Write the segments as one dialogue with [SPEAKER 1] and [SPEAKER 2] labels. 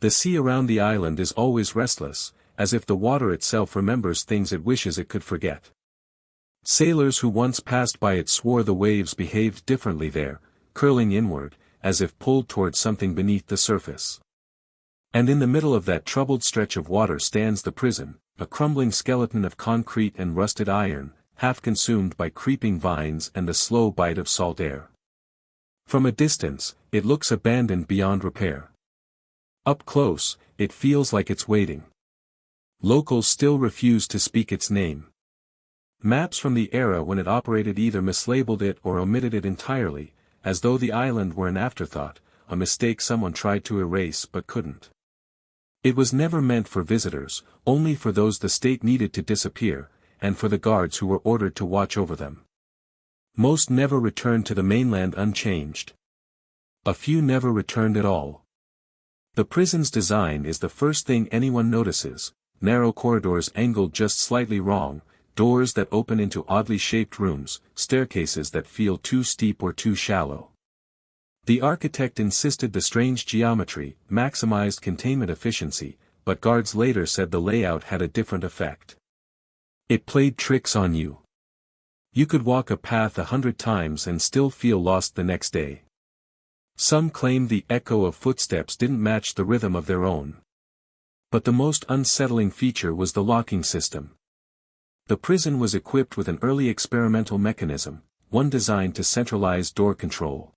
[SPEAKER 1] The sea around the island is always restless, as if the water itself remembers things it wishes it could forget. Sailors who once passed by it swore the waves behaved differently there, curling inward, as if pulled toward something beneath the surface. And in the middle of that troubled stretch of water stands the prison, a crumbling skeleton of concrete and rusted iron, half consumed by creeping vines and the slow bite of salt air. From a distance, it looks abandoned beyond repair. Up close, it feels like it's waiting. Locals still refuse to speak its name. Maps from the era when it operated either mislabeled it or omitted it entirely, as though the island were an afterthought, a mistake someone tried to erase but couldn't. It was never meant for visitors, only for those the state needed to disappear, and for the guards who were ordered to watch over them. Most never returned to the mainland unchanged. A few never returned at all. The prison's design is the first thing anyone notices: narrow corridors angled just slightly wrong, doors that open into oddly shaped rooms, staircases that feel too steep or too shallow. The architect insisted the strange geometry maximized containment efficiency, but guards later said the layout had a different effect. It played tricks on you. You could walk a path 100 times and still feel lost the next day. Some claimed the echo of footsteps didn't match the rhythm of their own. But the most unsettling feature was the locking system. The prison was equipped with an early experimental mechanism, one designed to centralize door control.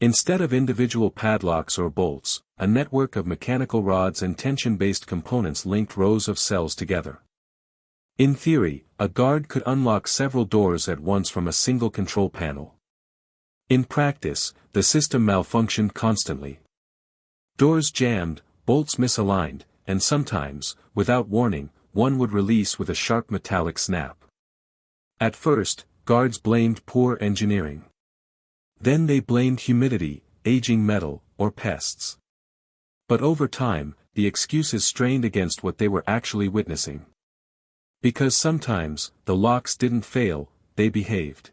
[SPEAKER 1] Instead of individual padlocks or bolts, a network of mechanical rods and tension-based components linked rows of cells together. In theory, a guard could unlock several doors at once from a single control panel. In practice, the system malfunctioned constantly. Doors jammed, bolts misaligned, and sometimes, without warning, one would release with a sharp metallic snap. At first, guards blamed poor engineering. Then they blamed humidity, aging metal, or pests. But over time, the excuses strained against what they were actually witnessing. Because sometimes, the locks didn't fail, they behaved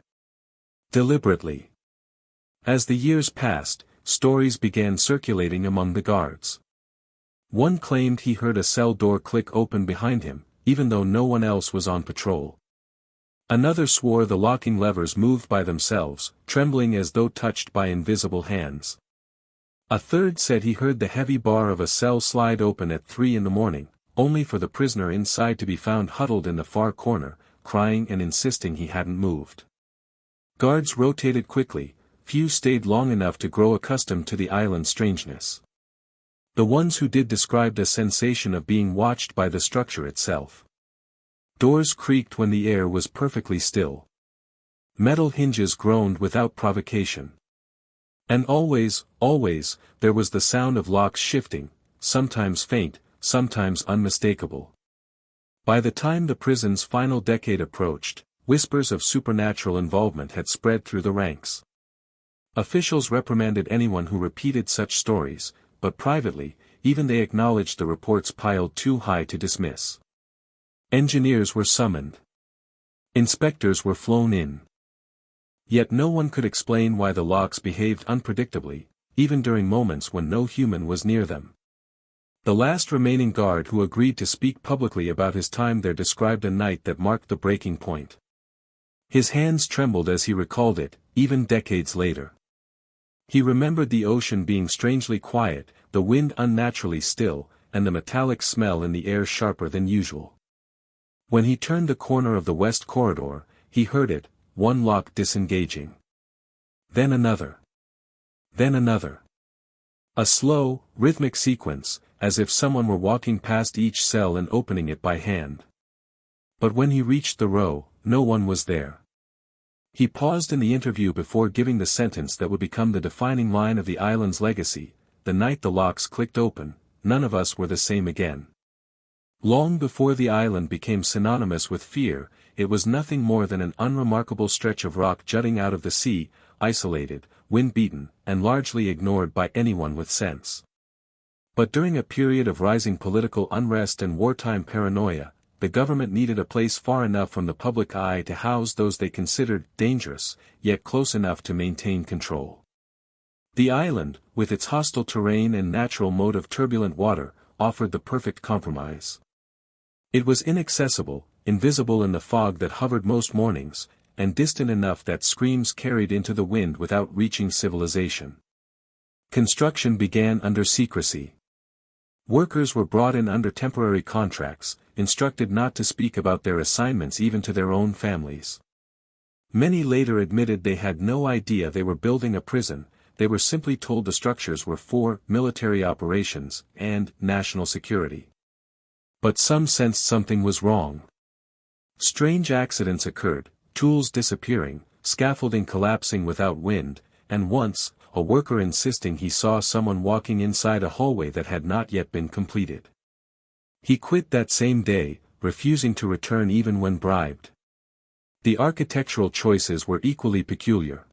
[SPEAKER 1] deliberately. As the years passed, stories began circulating among the guards. One claimed he heard a cell door click open behind him, even though no one else was on patrol. Another swore the locking levers moved by themselves, trembling as though touched by invisible hands. A third said he heard the heavy bar of a cell slide open at 3 a.m, only for the prisoner inside to be found huddled in the far corner, crying and insisting he hadn't moved. Guards rotated quickly, few stayed long enough to grow accustomed to the island's strangeness. The ones who did described a sensation of being watched by the structure itself. Doors creaked when the air was perfectly still. Metal hinges groaned without provocation. And always, there was the sound of locks shifting, sometimes faint, sometimes unmistakable. By the time the prison's final decade approached, whispers of supernatural involvement had spread through the ranks. Officials reprimanded anyone who repeated such stories, but privately, even they acknowledged the reports piled too high to dismiss. Engineers were summoned. Inspectors were flown in. Yet no one could explain why the locks behaved unpredictably, even during moments when no human was near them. The last remaining guard who agreed to speak publicly about his time there described a night that marked the breaking point. His hands trembled as he recalled it, even decades later. He remembered the ocean being strangely quiet, the wind unnaturally still, and the metallic smell in the air sharper than usual. When he turned the corner of the west corridor, he heard it, one lock disengaging. Then another. Then another. A slow, rhythmic sequence, as if someone were walking past each cell and opening it by hand. But when he reached the row, no one was there. He paused in the interview before giving the sentence that would become the defining line of the island's legacy: the night the locks clicked open, none of us were the same again. Long before the island became synonymous with fear, it was nothing more than an unremarkable stretch of rock jutting out of the sea, isolated, wind-beaten, and largely ignored by anyone with sense. But during a period of rising political unrest and wartime paranoia, the government needed a place far enough from the public eye to house those they considered dangerous, yet close enough to maintain control. The island, with its hostile terrain and natural mode of turbulent water, offered the perfect compromise. It was inaccessible, invisible in the fog that hovered most mornings, and distant enough that screams carried into the wind without reaching civilization. Construction began under secrecy. Workers were brought in under temporary contracts, instructed not to speak about their assignments even to their own families. Many later admitted they had no idea they were building a prison, they were simply told the structures were for military operations and national security. But some sensed something was wrong. Strange accidents occurred, tools disappearing, scaffolding collapsing without wind, and once, a worker insisting he saw someone walking inside a hallway that had not yet been completed. He quit that same day, refusing to return even when bribed. The architectural choices were equally peculiar.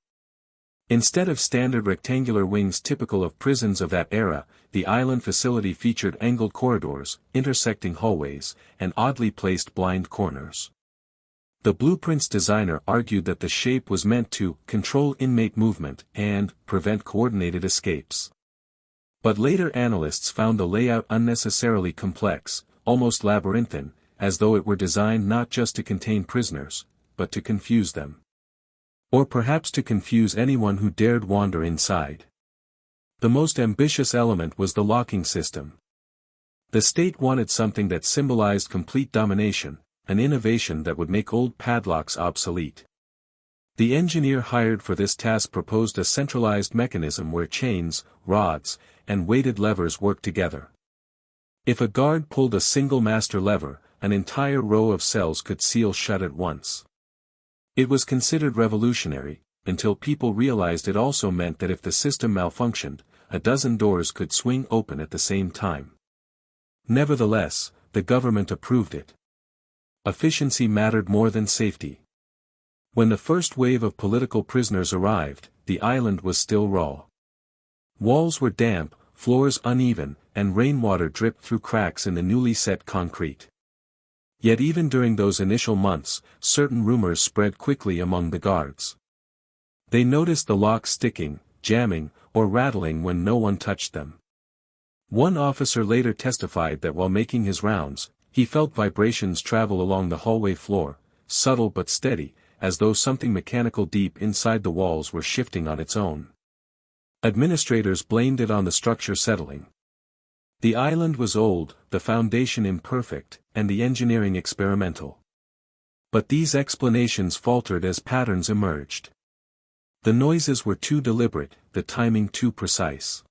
[SPEAKER 1] Instead of standard rectangular wings typical of prisons of that era, the island facility featured angled corridors, intersecting hallways, and oddly placed blind corners. The blueprint's designer argued that the shape was meant to control inmate movement and prevent coordinated escapes. But later analysts found the layout unnecessarily complex, almost labyrinthine, as though it were designed not just to contain prisoners, but to confuse them. Or perhaps to confuse anyone who dared wander inside. The most ambitious element was the locking system. The state wanted something that symbolized complete domination, an innovation that would make old padlocks obsolete. The engineer hired for this task proposed a centralized mechanism where chains, rods, and weighted levers worked together. If a guard pulled a single master lever, an entire row of cells could seal shut at once. It was considered revolutionary, until people realized it also meant that if the system malfunctioned, a dozen doors could swing open at the same time. Nevertheless, the government approved it. Efficiency mattered more than safety. When the first wave of political prisoners arrived, the island was still raw. Walls were damp, floors uneven, and rainwater dripped through cracks in the newly set concrete. Yet even during those initial months, certain rumors spread quickly among the guards. They noticed the locks sticking, jamming, or rattling when no one touched them. One officer later testified that while making his rounds, he felt vibrations travel along the hallway floor, subtle but steady, as though something mechanical deep inside the walls were shifting on its own. Administrators blamed it on the structure settling. The island was old, the foundation imperfect, and the engineering experimental. But these explanations faltered as patterns emerged. The noises were too deliberate, the timing too precise.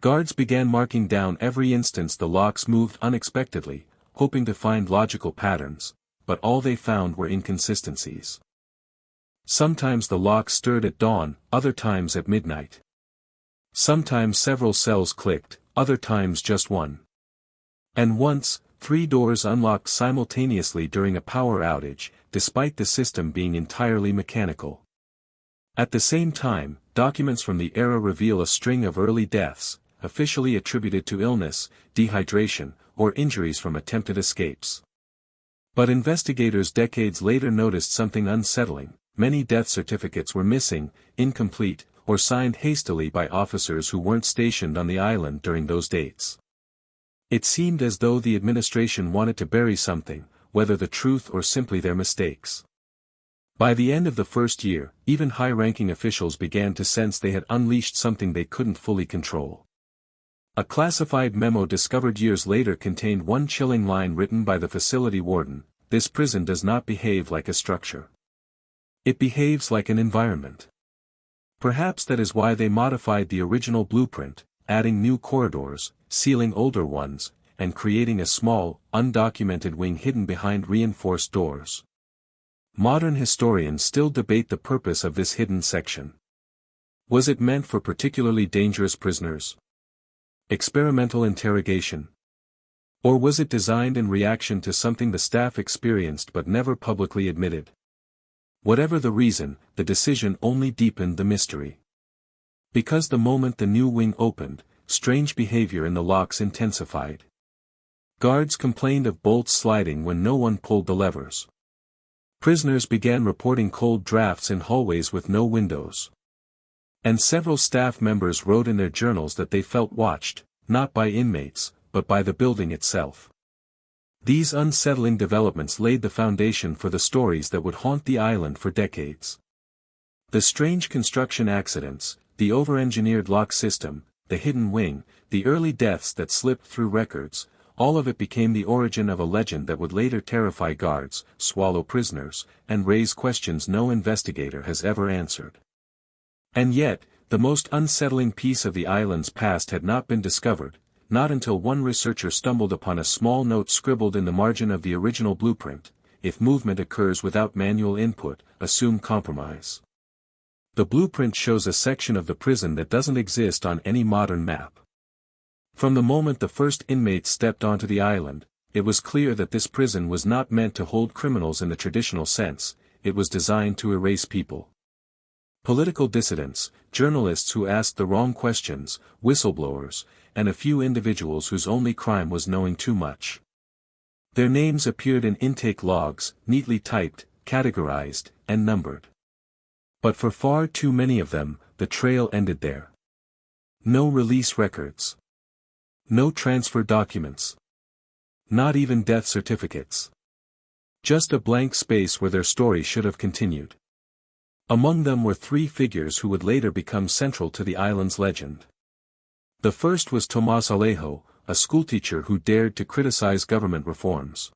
[SPEAKER 1] Guards began marking down every instance the locks moved unexpectedly, hoping to find logical patterns, but all they found were inconsistencies. Sometimes the lock stirred at dawn, other times at midnight. Sometimes several cells clicked, other times just one. And once, 3 doors unlocked simultaneously during a power outage, despite the system being entirely mechanical. At the same time, documents from the era reveal a string of early deaths, officially attributed to illness, dehydration, or injuries from attempted escapes. But investigators decades later noticed something unsettling: many death certificates were missing, incomplete, or signed hastily by officers who weren't stationed on the island during those dates. It seemed as though the administration wanted to bury something, whether the truth or simply their mistakes. By the end of the first year, even high-ranking officials began to sense they had unleashed something they couldn't fully control. A classified memo discovered years later contained one chilling line written by the facility warden: "This prison does not behave like a structure. It behaves like an environment." Perhaps that is why they modified the original blueprint, adding new corridors, sealing older ones, and creating a small, undocumented wing hidden behind reinforced doors. Modern historians still debate the purpose of this hidden section. Was it meant for particularly dangerous prisoners? Experimental interrogation? Or was it designed in reaction to something the staff experienced but never publicly admitted? Whatever the reason, the decision only deepened the mystery. Because the moment the new wing opened, strange behavior in the locks intensified. Guards complained of bolts sliding when no one pulled the levers. Prisoners began reporting cold drafts in hallways with no windows. And several staff members wrote in their journals that they felt watched, not by inmates, but by the building itself. These unsettling developments laid the foundation for the stories that would haunt the island for decades. The strange construction accidents, the over-engineered lock system, the hidden wing, the early deaths that slipped through records, all of it became the origin of a legend that would later terrify guards, swallow prisoners, and raise questions no investigator has ever answered. And yet, the most unsettling piece of the island's past had not been discovered, not until one researcher stumbled upon a small note scribbled in the margin of the original blueprint: if movement occurs without manual input, assume compromise. The blueprint shows a section of the prison that doesn't exist on any modern map. From the moment the first inmates stepped onto the island, it was clear that this prison was not meant to hold criminals in the traditional sense, it was designed to erase people. Political dissidents, journalists who asked the wrong questions, whistleblowers, and a few individuals whose only crime was knowing too much. Their names appeared in intake logs, neatly typed, categorized, and numbered. But for far too many of them, the trail ended there. No release records. No transfer documents. Not even death certificates. Just a blank space where their story should have continued. Among them were three figures who would later become central to the island's legend. The first was Tomás Alejo, a schoolteacher who dared to criticize government reforms.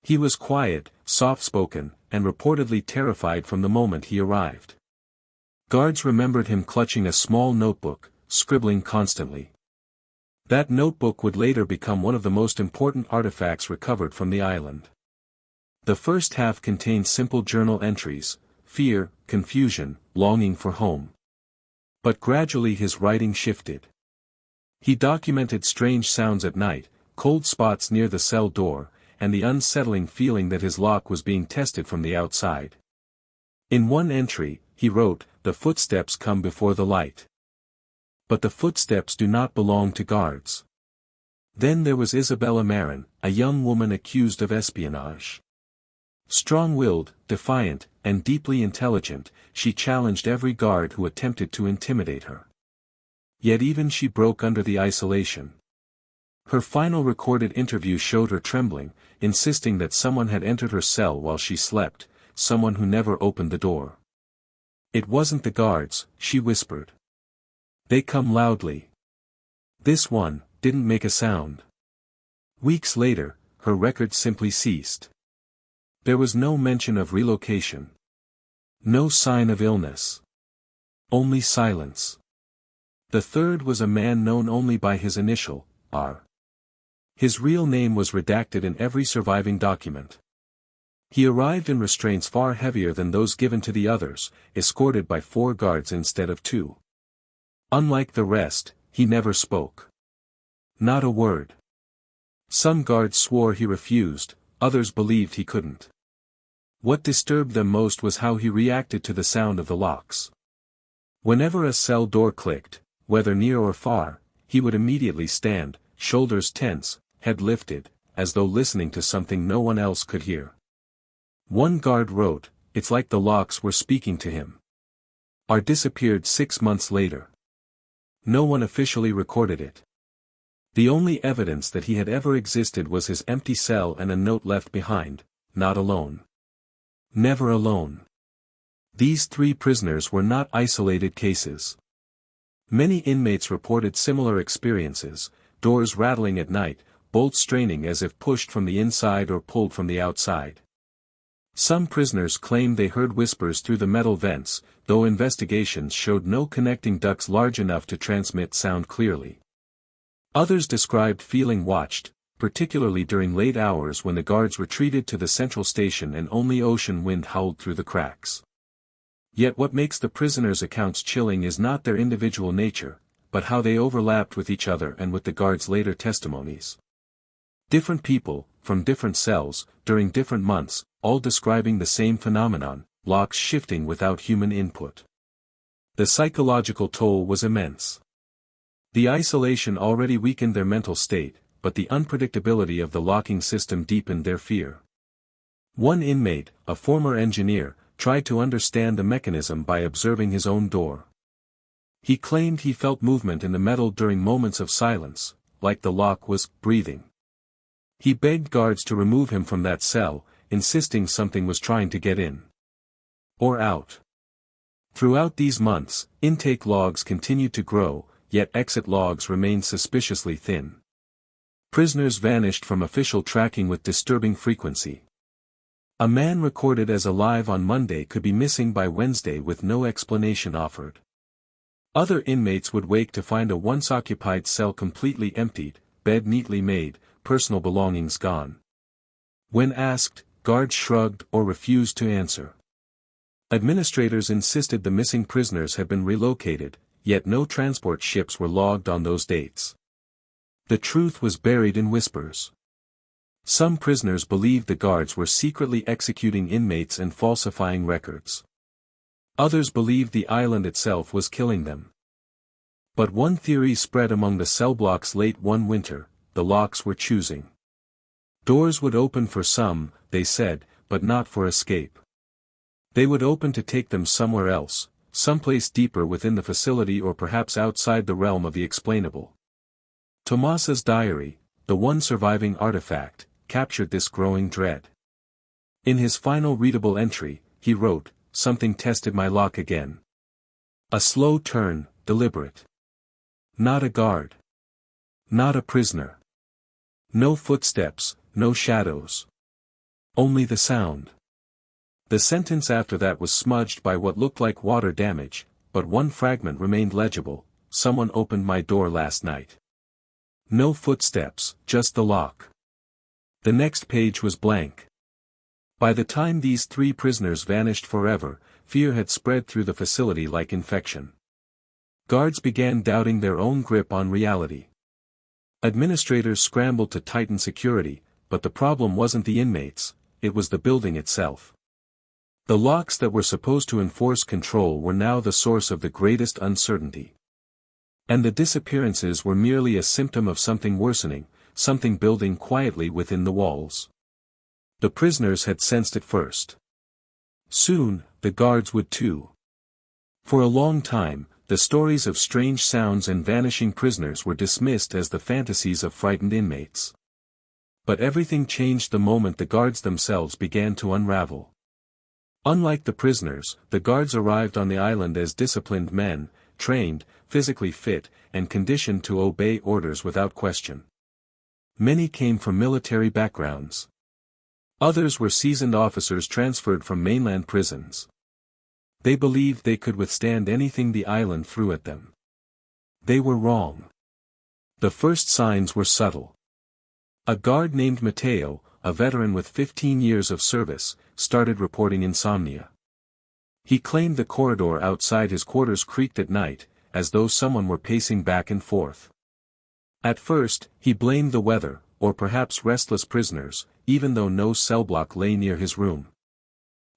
[SPEAKER 1] He was quiet, soft-spoken, and reportedly terrified from the moment he arrived. Guards remembered him clutching a small notebook, scribbling constantly. That notebook would later become one of the most important artifacts recovered from the island. The first half contained simple journal entries: fear, confusion, longing for home. But gradually his writing shifted. He documented strange sounds at night, cold spots near the cell door, and the unsettling feeling that his lock was being tested from the outside. In one entry, he wrote, "The footsteps come before the light. But the footsteps do not belong to guards." Then there was Isabella Marin, a young woman accused of espionage. Strong-willed, defiant, and deeply intelligent, she challenged every guard who attempted to intimidate her. Yet even she broke under the isolation. Her final recorded interview showed her trembling, insisting that someone had entered her cell while she slept, someone who never opened the door. "It wasn't the guards," she whispered. "They come loudly. This one didn't make a sound." Weeks later, her record simply ceased. There was no mention of relocation. No sign of illness. Only silence. The third was a man known only by his initial, R. His real name was redacted in every surviving document. He arrived in restraints far heavier than those given to the others, escorted by 4 guards instead of 2. Unlike the rest, he never spoke. Not a word. Some guards swore he refused, others believed he couldn't. What disturbed them most was how he reacted to the sound of the locks. Whenever a cell door clicked, whether near or far, he would immediately stand, shoulders tense, head lifted, as though listening to something no one else could hear. One guard wrote, "It's like the locks were speaking to him." R disappeared 6 months later. No one officially recorded it. The only evidence that he had ever existed was his empty cell and a note left behind: "Not alone. Never alone." These 3 prisoners were not isolated cases. Many inmates reported similar experiences: doors rattling at night, bolts straining as if pushed from the inside or pulled from the outside. Some prisoners claimed they heard whispers through the metal vents, though investigations showed no connecting ducts large enough to transmit sound clearly. Others described feeling watched, particularly during late hours when the guards retreated to the central station and only ocean wind howled through the cracks. Yet what makes the prisoners' accounts chilling is not their individual nature, but how they overlapped with each other and with the guards' later testimonies. Different people, from different cells, during different months, all describing the same phenomenon: locks shifting without human input. The psychological toll was immense. The isolation already weakened their mental state, but the unpredictability of the locking system deepened their fear. One inmate, a former engineer, tried to understand the mechanism by observing his own door. He claimed he felt movement in the metal during moments of silence, like the lock was breathing. He begged guards to remove him from that cell, insisting something was trying to get in. Or out. Throughout these months, intake logs continued to grow, yet exit logs remained suspiciously thin. Prisoners vanished from official tracking with disturbing frequency. A man recorded as alive on Monday could be missing by Wednesday with no explanation offered. Other inmates would wake to find a once-occupied cell completely emptied, bed neatly made, personal belongings gone. When asked, guards shrugged or refused to answer. Administrators insisted the missing prisoners had been relocated, yet no transport ships were logged on those dates. The truth was buried in whispers. Some prisoners believed the guards were secretly executing inmates and falsifying records. Others believed the island itself was killing them. But one theory spread among the cell blocks late one winter: the locks were choosing. Doors would open for some, they said, but not for escape. They would open to take them somewhere else, someplace deeper within the facility or perhaps outside the realm of the explainable. Tomasa's diary, the one surviving artifact, captured this growing dread. In his final readable entry, he wrote, "Something tested my lock again. A slow turn, deliberate. Not a guard. Not a prisoner. No footsteps, no shadows. Only the sound." The sentence after that was smudged by what looked like water damage, but one fragment remained legible: "Someone opened my door last night. No footsteps, just the lock." The next page was blank. By the time these 3 prisoners vanished forever, fear had spread through the facility like infection. Guards began doubting their own grip on reality. Administrators scrambled to tighten security, but the problem wasn't the inmates, it was the building itself. The locks that were supposed to enforce control were now the source of the greatest uncertainty. And the disappearances were merely a symptom of something worsening, something building quietly within the walls. The prisoners had sensed it first. Soon, the guards would too. For a long time, the stories of strange sounds and vanishing prisoners were dismissed as the fantasies of frightened inmates. But everything changed the moment the guards themselves began to unravel. Unlike the prisoners, the guards arrived on the island as disciplined men, trained, physically fit, and conditioned to obey orders without question. Many came from military backgrounds. Others were seasoned officers transferred from mainland prisons. They believed they could withstand anything the island threw at them. They were wrong. The first signs were subtle. A guard named Matteo, a veteran with 15 years of service, started reporting insomnia. He claimed the corridor outside his quarters creaked at night, as though someone were pacing back and forth. At first, he blamed the weather, or perhaps restless prisoners, even though no cell block lay near his room.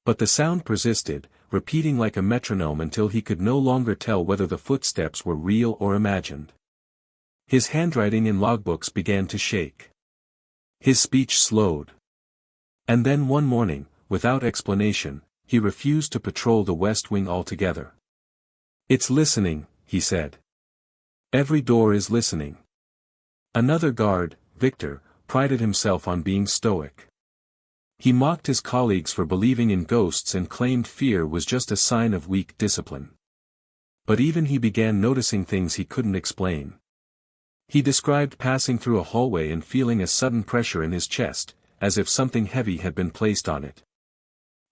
[SPEAKER 1] But the sound persisted, repeating like a metronome until he could no longer tell whether the footsteps were real or imagined. His handwriting in logbooks began to shake. His speech slowed. And then one morning, without explanation, he refused to patrol the West Wing altogether. "It's listening," he said. "Every door is listening." Another guard, Victor, prided himself on being stoic. He mocked his colleagues for believing in ghosts and claimed fear was just a sign of weak discipline. But even he began noticing things he couldn't explain. He described passing through a hallway and feeling a sudden pressure in his chest, as if something heavy had been placed on it.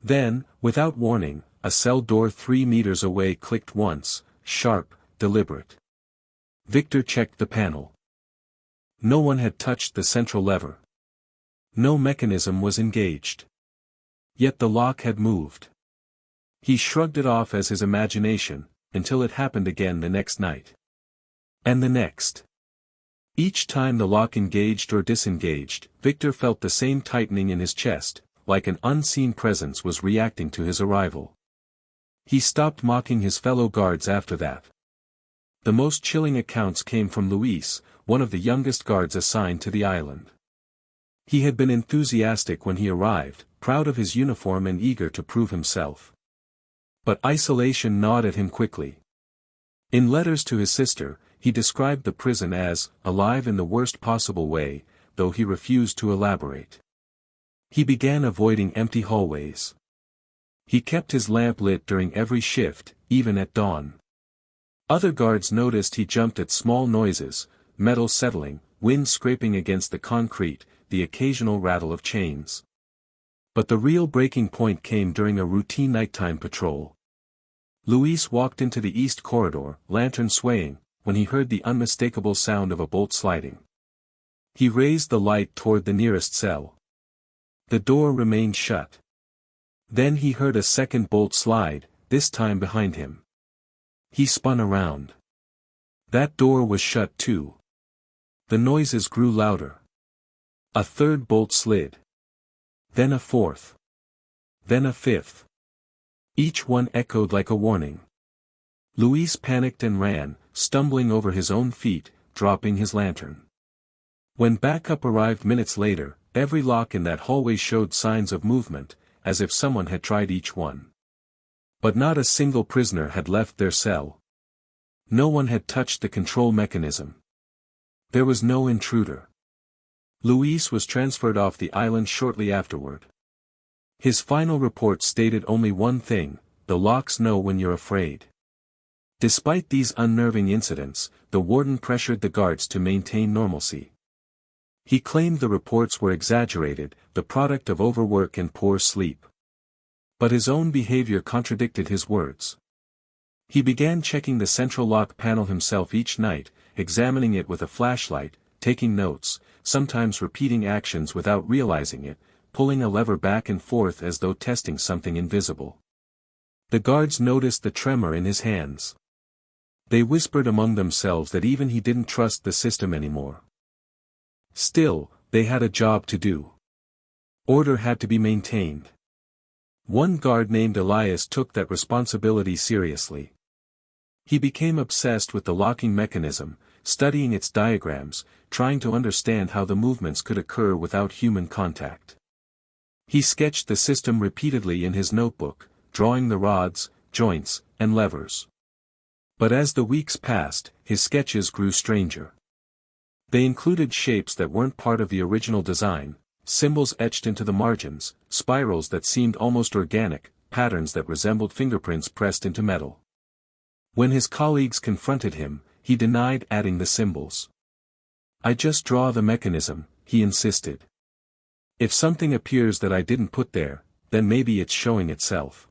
[SPEAKER 1] Then, without warning, a cell door 3 meters away clicked once, sharp, deliberate. Victor checked the panel. No one had touched the central lever. No mechanism was engaged. Yet the lock had moved. He shrugged it off as his imagination, until it happened again the next night. And the next. Each time the lock engaged or disengaged, Victor felt the same tightening in his chest, like an unseen presence was reacting to his arrival. He stopped mocking his fellow guards after that. The most chilling accounts came from Luis, one of the youngest guards assigned to the island. He had been enthusiastic when he arrived, proud of his uniform and eager to prove himself. But isolation gnawed at him quickly. In letters to his sister, he described the prison as alive in the worst possible way, though he refused to elaborate. He began avoiding empty hallways. He kept his lamp lit during every shift, even at dawn. Other guards noticed he jumped at small noises, metal settling, wind scraping against the concrete, the occasional rattle of chains. But the real breaking point came during a routine nighttime patrol. Luis walked into the east corridor, lantern swaying, when he heard the unmistakable sound of a bolt sliding. He raised the light toward the nearest cell. The door remained shut. Then he heard a second bolt slide, this time behind him. He spun around. That door was shut too. The noises grew louder. A third bolt slid. Then a fourth. Then a fifth. Each one echoed like a warning. Luis panicked and ran, stumbling over his own feet, dropping his lantern. When backup arrived minutes later, every lock in that hallway showed signs of movement, as if someone had tried each one. But not a single prisoner had left their cell. No one had touched the control mechanism. There was no intruder. Luis was transferred off the island shortly afterward. His final report stated only one thing: the locks know when you're afraid. Despite these unnerving incidents, the warden pressured the guards to maintain normalcy. He claimed the reports were exaggerated, the product of overwork and poor sleep. But his own behavior contradicted his words. He began checking the central lock panel himself each night, examining it with a flashlight, taking notes, sometimes repeating actions without realizing it, pulling a lever back and forth as though testing something invisible. The guards noticed the tremor in his hands. They whispered among themselves that even he didn't trust the system anymore. Still, they had a job to do. Order had to be maintained. One guard named Elias took that responsibility seriously. He became obsessed with the locking mechanism, studying its diagrams, trying to understand how the movements could occur without human contact. He sketched the system repeatedly in his notebook, drawing the rods, joints, and levers. But as the weeks passed, his sketches grew stranger. They included shapes that weren't part of the original design, symbols etched into the margins, spirals that seemed almost organic, patterns that resembled fingerprints pressed into metal. When his colleagues confronted him, he denied adding the symbols. "I just draw the mechanism," he insisted. "If something appears that I didn't put there, then maybe it's showing itself."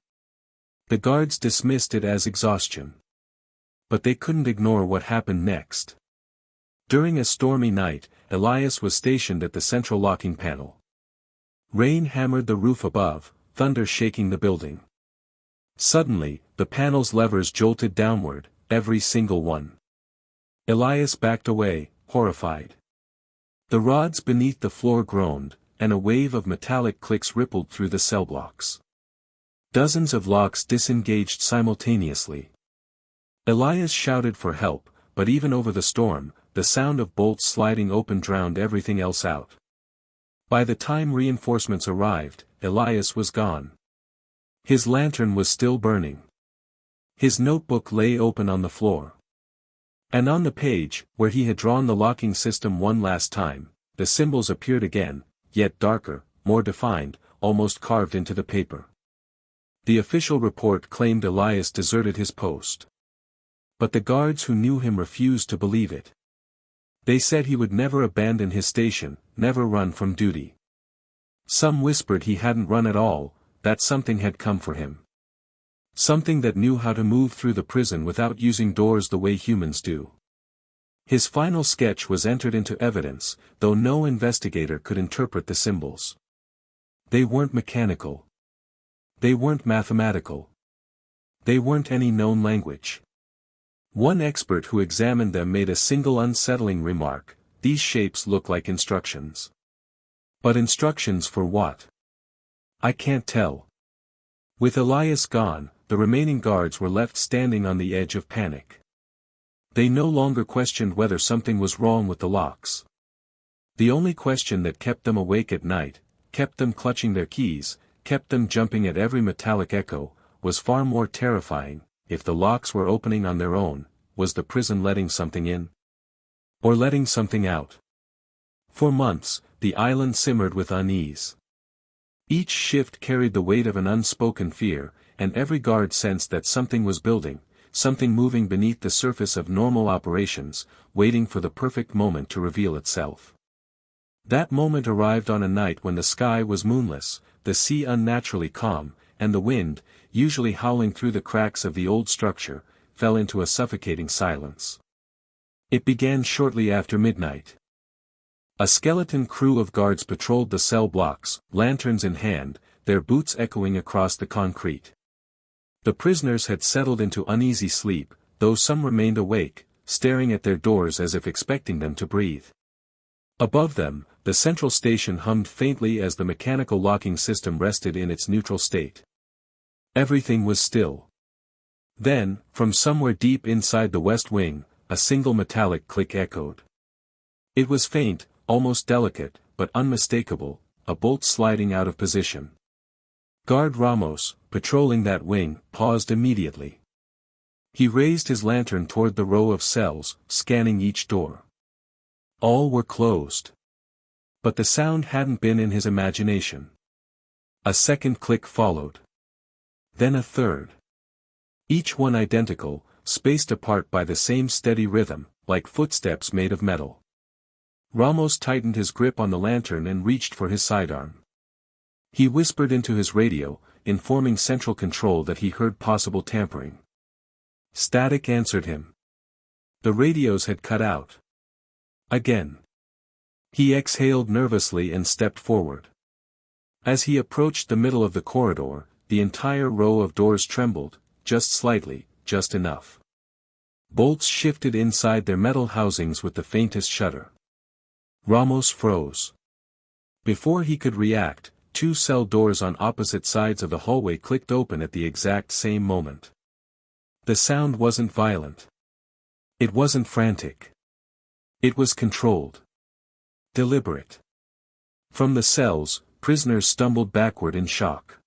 [SPEAKER 1] The guards dismissed it as exhaustion. But they couldn't ignore what happened next. During a stormy night, Elias was stationed at the central locking panel. Rain hammered the roof above, thunder shaking the building. Suddenly, the panel's levers jolted downward, every single one. Elias backed away, horrified. The rods beneath the floor groaned, and a wave of metallic clicks rippled through the cell blocks. Dozens of locks disengaged simultaneously. Elias shouted for help, but even over the storm, the sound of bolts sliding open drowned everything else out. By the time reinforcements arrived, Elias was gone. His lantern was still burning. His notebook lay open on the floor. And on the page, where he had drawn the locking system one last time, the symbols appeared again, yet darker, more defined, almost carved into the paper. The official report claimed Elias deserted his post. But the guards who knew him refused to believe it. They said he would never abandon his station, never run from duty. Some whispered he hadn't run at all, that something had come for him. Something that knew how to move through the prison without using doors the way humans do. His final sketch was entered into evidence, though no investigator could interpret the symbols. They weren't mechanical. They weren't mathematical. They weren't any known language. One expert who examined them made a single unsettling remark: "These shapes look like instructions." But instructions for what? I can't tell. With Elias gone, the remaining guards were left standing on the edge of panic. They no longer questioned whether something was wrong with the locks. The only question that kept them awake at night, kept them clutching their keys, kept them jumping at every metallic echo, was far more terrifying: if the locks were opening on their own, was the prison letting something in? Or letting something out? For months, the island simmered with unease. Each shift carried the weight of an unspoken fear, and every guard sensed that something was building, something moving beneath the surface of normal operations, waiting for the perfect moment to reveal itself. That moment arrived on a night when the sky was moonless, the sea unnaturally calm, and the wind, usually howling through the cracks of the old structure, fell into a suffocating silence. It began shortly after midnight. A skeleton crew of guards patrolled the cell blocks, lanterns in hand, their boots echoing across the concrete. The prisoners had settled into uneasy sleep, though some remained awake, staring at their doors as if expecting them to breathe. Above them, the central station hummed faintly as the mechanical locking system rested in its neutral state. Everything was still. Then, from somewhere deep inside the west wing, a single metallic click echoed. It was faint, almost delicate, but unmistakable, a bolt sliding out of position. Guard Ramos, patrolling that wing, paused immediately. He raised his lantern toward the row of cells, scanning each door. All were closed. But the sound hadn't been in his imagination. A second click followed. Then a third. Each one identical, spaced apart by the same steady rhythm, like footsteps made of metal. Ramos tightened his grip on the lantern and reached for his sidearm. He whispered into his radio, informing Central Control that he heard possible tampering. Static answered him. The radios had cut out. Again. He exhaled nervously and stepped forward. As he approached the middle of the corridor, the entire row of doors trembled, just slightly, just enough. Bolts shifted inside their metal housings with the faintest shudder. Ramos froze. Before he could react, two cell doors on opposite sides of the hallway clicked open at the exact same moment. The sound wasn't violent. It wasn't frantic. It was controlled. Deliberate. From the cells, prisoners stumbled backward in shock.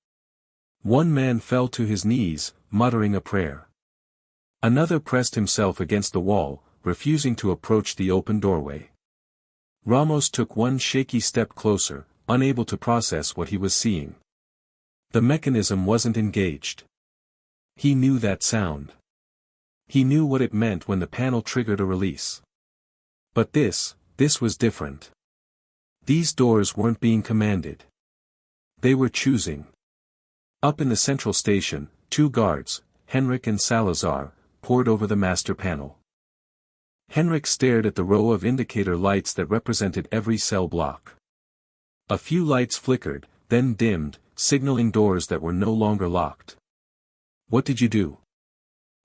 [SPEAKER 1] One man fell to his knees, muttering a prayer. Another pressed himself against the wall, refusing to approach the open doorway. Ramos took one shaky step closer, unable to process what he was seeing. The mechanism wasn't engaged. He knew that sound. He knew what it meant when the panel triggered a release. But this was different. These doors weren't being commanded. They were choosing. Up in the central station, two guards, Henrik and Salazar, pored over the master panel. Henrik stared at the row of indicator lights that represented every cell block. A few lights flickered, then dimmed, signaling doors that were no longer locked. "What did you do?"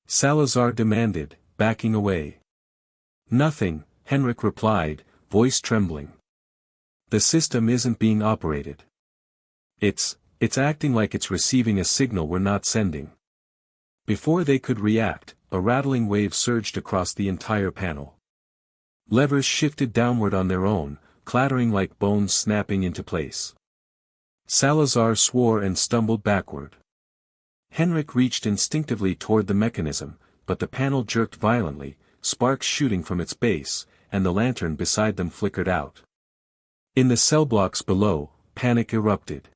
[SPEAKER 1] Salazar demanded, backing away. "Nothing," Henrik replied, voice trembling. "The system isn't being operated. It's acting like it's receiving a signal we're not sending." Before they could react, a rattling wave surged across the entire panel. Levers shifted downward on their own, clattering like bones snapping into place. Salazar swore and stumbled backward. Henrik reached instinctively toward the mechanism, but the panel jerked violently, sparks shooting from its base, and the lantern beside them flickered out. In the cell blocks below, panic erupted.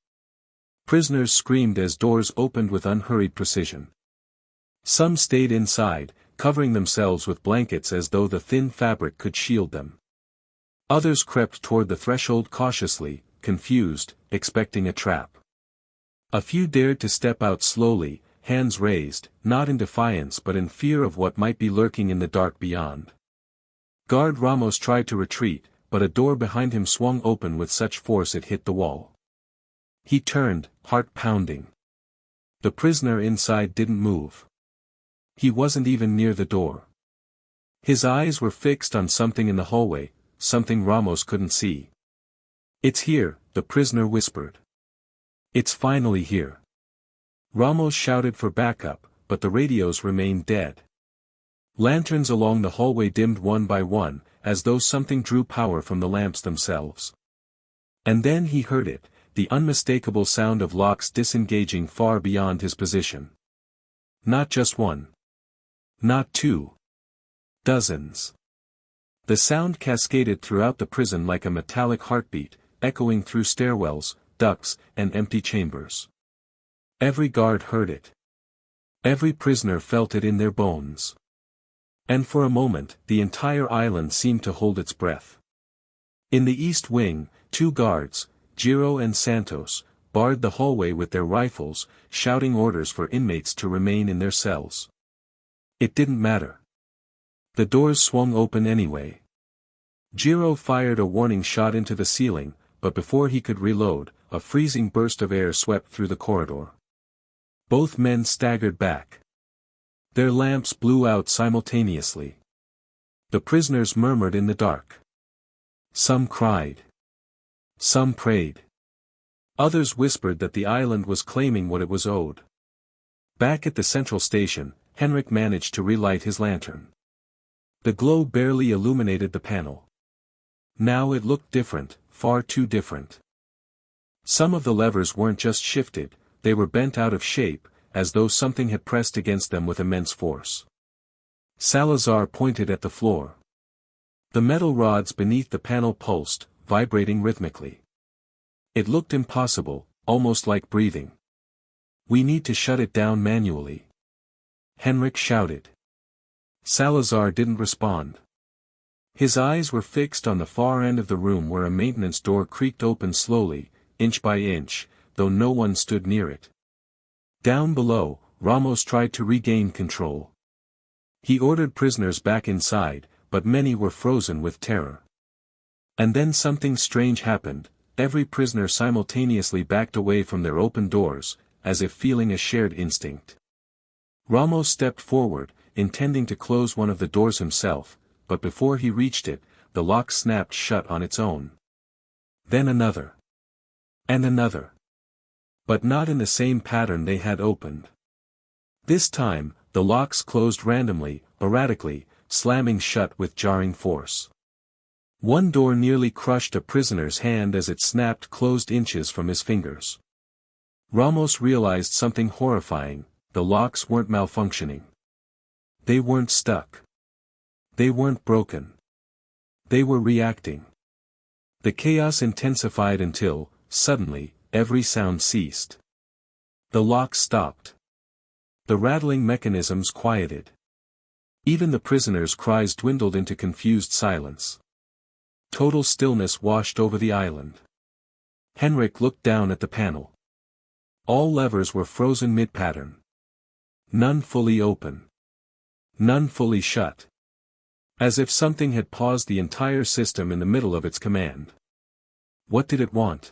[SPEAKER 1] Prisoners screamed as doors opened with unhurried precision. Some stayed inside, covering themselves with blankets as though the thin fabric could shield them. Others crept toward the threshold cautiously, confused, expecting a trap. A few dared to step out slowly, hands raised, not in defiance but in fear of what might be lurking in the dark beyond. Guard Ramos tried to retreat, but a door behind him swung open with such force it hit the wall. He turned, heart pounding. The prisoner inside didn't move. He wasn't even near the door. His eyes were fixed on something in the hallway, something Ramos couldn't see. "It's here," the prisoner whispered. "It's finally here." Ramos shouted for backup, but the radios remained dead. Lanterns along the hallway dimmed one by one, as though something drew power from the lamps themselves. And then he heard it, the unmistakable sound of locks disengaging far beyond his position. Not just one. Not two. Dozens. The sound cascaded throughout the prison like a metallic heartbeat, echoing through stairwells, ducts, and empty chambers. Every guard heard it. Every prisoner felt it in their bones. And for a moment, the entire island seemed to hold its breath. In the east wing, 2 guards, Giro and Santos, barred the hallway with their rifles, shouting orders for inmates to remain in their cells. It didn't matter. The doors swung open anyway. Giro fired a warning shot into the ceiling, but before he could reload, a freezing burst of air swept through the corridor. Both men staggered back. Their lamps blew out simultaneously. The prisoners murmured in the dark. Some cried. Some prayed. Others whispered that the island was claiming what it was owed. Back at the central station, Henrik managed to relight his lantern. The glow barely illuminated the panel. Now it looked different, far too different. Some of the levers weren't just shifted, they were bent out of shape, as though something had pressed against them with immense force. Salazar pointed at the floor. The metal rods beneath the panel pulsed, vibrating rhythmically. It looked impossible, almost like breathing. "We need to shut it down manually," Henrik shouted. Salazar didn't respond. His eyes were fixed on the far end of the room where a maintenance door creaked open slowly, inch by inch, though no one stood near it. Down below, Ramos tried to regain control. He ordered prisoners back inside, but many were frozen with terror. And then something strange happened. Every prisoner simultaneously backed away from their open doors, as if feeling a shared instinct. Ramos stepped forward, intending to close one of the doors himself, but before he reached it, the lock snapped shut on its own. Then another. And another. But not in the same pattern they had opened. This time, the locks closed randomly, erratically, slamming shut with jarring force. One door nearly crushed a prisoner's hand as it snapped closed inches from his fingers. Ramos realized something horrifying: the locks weren't malfunctioning. They weren't stuck. They weren't broken. They were reacting. The chaos intensified until, suddenly, every sound ceased. The locks stopped. The rattling mechanisms quieted. Even the prisoners' cries dwindled into confused silence. Total stillness washed over the island. Henrik looked down at the panel. All levers were frozen mid-pattern. None fully open. None fully shut. As if something had paused the entire system in the middle of its command. What did it want?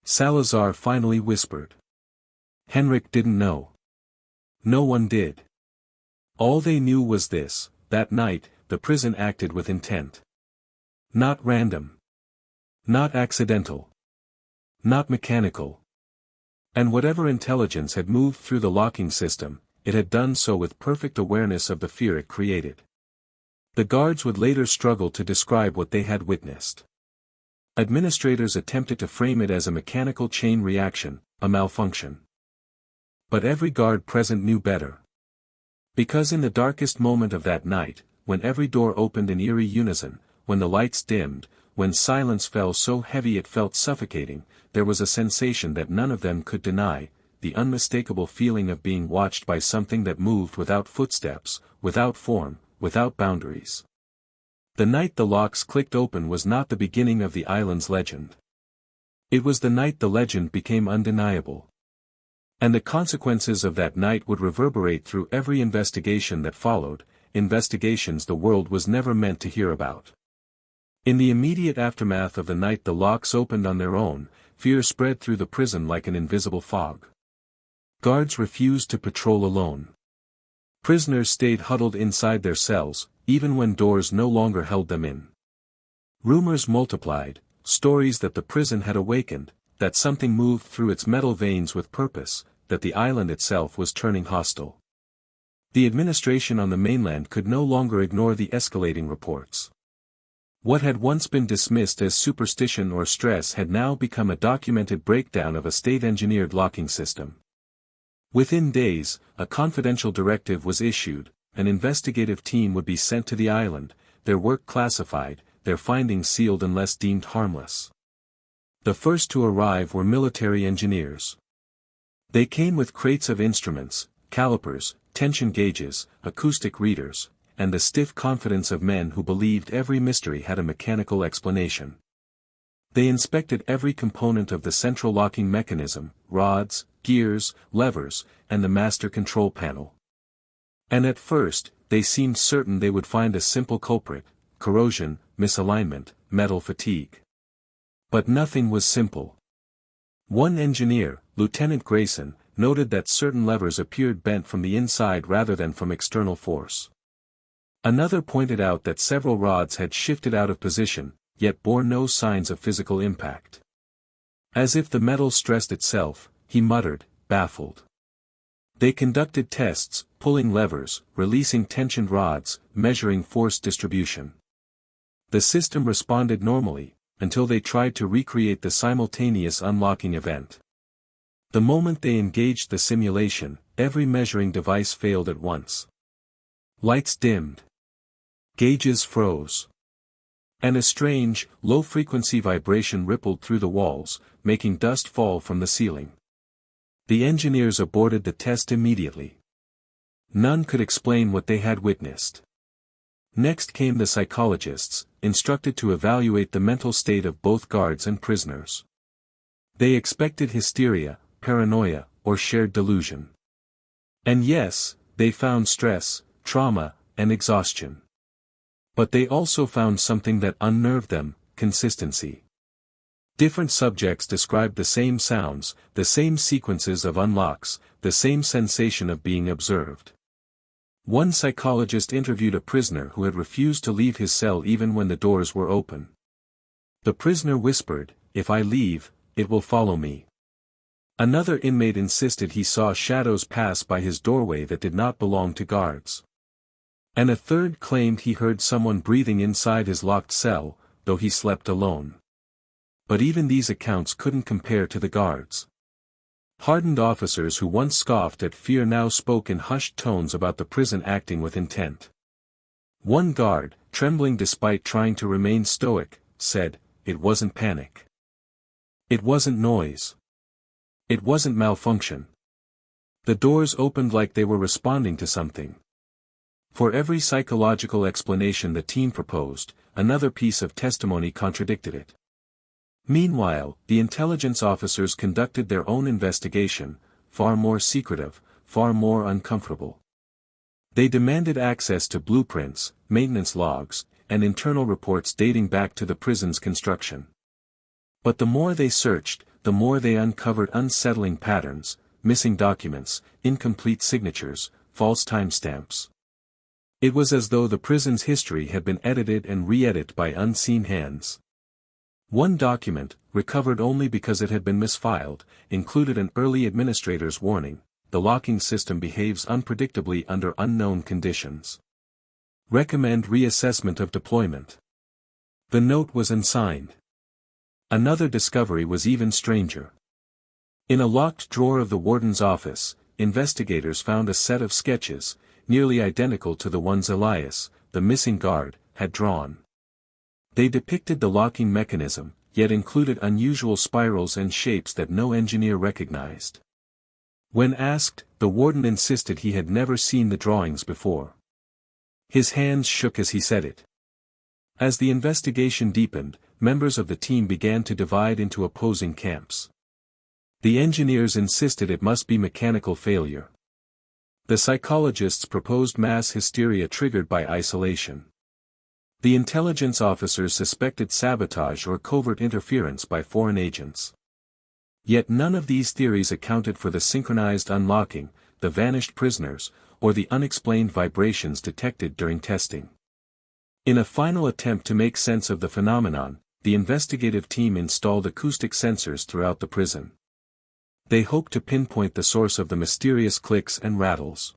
[SPEAKER 1] Salazar finally whispered. Henrik didn't know. No one did. All they knew was this: that night, the prison acted with intent. Not random. Not accidental. Not mechanical. And whatever intelligence had moved through the locking system, it had done so with perfect awareness of the fear it created. The guards would later struggle to describe what they had witnessed. Administrators attempted to frame it as a mechanical chain reaction, a malfunction. But every guard present knew better. Because in the darkest moment of that night, when every door opened in eerie unison, when the lights dimmed, when silence fell so heavy it felt suffocating, there was a sensation that none of them could deny: the unmistakable feeling of being watched by something that moved without footsteps, without form, without boundaries. The night the locks clicked open was not the beginning of the island's legend. It was the night the legend became undeniable. And the consequences of that night would reverberate through every investigation that followed, investigations the world was never meant to hear about. In the immediate aftermath of the night the locks opened on their own, fear spread through the prison like an invisible fog. Guards refused to patrol alone. Prisoners stayed huddled inside their cells, even when doors no longer held them in. Rumors multiplied, stories that the prison had awakened, that something moved through its metal veins with purpose, that the island itself was turning hostile. The administration on the mainland could no longer ignore the escalating reports. What had once been dismissed as superstition or stress had now become a documented breakdown of a state-engineered locking system. Within days, a confidential directive was issued: an investigative team would be sent to the island, their work classified, their findings sealed unless deemed harmless. The first to arrive were military engineers. They came with crates of instruments, calipers, tension gauges, acoustic readers, and the stiff confidence of men who believed every mystery had a mechanical explanation. They inspected every component of the central locking mechanism, rods, gears, levers, and the master control panel. And at first, they seemed certain they would find a simple culprit: corrosion, misalignment, metal fatigue. But nothing was simple. One engineer, Lieutenant Grayson, noted that certain levers appeared bent from the inside rather than from external force. Another pointed out that several rods had shifted out of position, yet bore no signs of physical impact. As if the metal stressed itself, he muttered, baffled. They conducted tests, pulling levers, releasing tensioned rods, measuring force distribution. The system responded normally, until they tried to recreate the simultaneous unlocking event. The moment they engaged the simulation, every measuring device failed at once. Lights dimmed. Gauges froze. And a strange, low-frequency vibration rippled through the walls, making dust fall from the ceiling. The engineers aborted the test immediately. None could explain what they had witnessed. Next came the psychologists, instructed to evaluate the mental state of both guards and prisoners. They expected hysteria, paranoia, or shared delusion. And yes, they found stress, trauma, and exhaustion. But they also found something that unnerved them: consistency. Different subjects described the same sounds, the same sequences of unlocks, the same sensation of being observed. One psychologist interviewed a prisoner who had refused to leave his cell even when the doors were open. The prisoner whispered, "If I leave, it will follow me." Another inmate insisted he saw shadows pass by his doorway that did not belong to guards. And a third claimed he heard someone breathing inside his locked cell, though he slept alone. But even these accounts couldn't compare to the guards. Hardened officers who once scoffed at fear now spoke in hushed tones about the prison acting with intent. One guard, trembling despite trying to remain stoic, said, "It wasn't panic. It wasn't noise. It wasn't malfunction. The doors opened like they were responding to something." For every psychological explanation the team proposed, another piece of testimony contradicted it. Meanwhile, the intelligence officers conducted their own investigation, far more secretive, far more uncomfortable. They demanded access to blueprints, maintenance logs, and internal reports dating back to the prison's construction. But the more they searched, the more they uncovered unsettling patterns: missing documents, incomplete signatures, false timestamps. It was as though the prison's history had been edited and re-edited by unseen hands. One document, recovered only because it had been misfiled, included an early administrator's warning: "The locking system behaves unpredictably under unknown conditions. Recommend reassessment of deployment." The note was unsigned. Another discovery was even stranger. In a locked drawer of the warden's office, investigators found a set of sketches, nearly identical to the ones Elias, the missing guard, had drawn. They depicted the locking mechanism, yet included unusual spirals and shapes that no engineer recognized. When asked, the warden insisted he had never seen the drawings before. His hands shook as he said it. As the investigation deepened, members of the team began to divide into opposing camps. The engineers insisted it must be mechanical failure. The psychologists proposed mass hysteria triggered by isolation. The intelligence officers suspected sabotage or covert interference by foreign agents. Yet none of these theories accounted for the synchronized unlocking, the vanished prisoners, or the unexplained vibrations detected during testing. In a final attempt to make sense of the phenomenon, the investigative team installed acoustic sensors throughout the prison. They hoped to pinpoint the source of the mysterious clicks and rattles.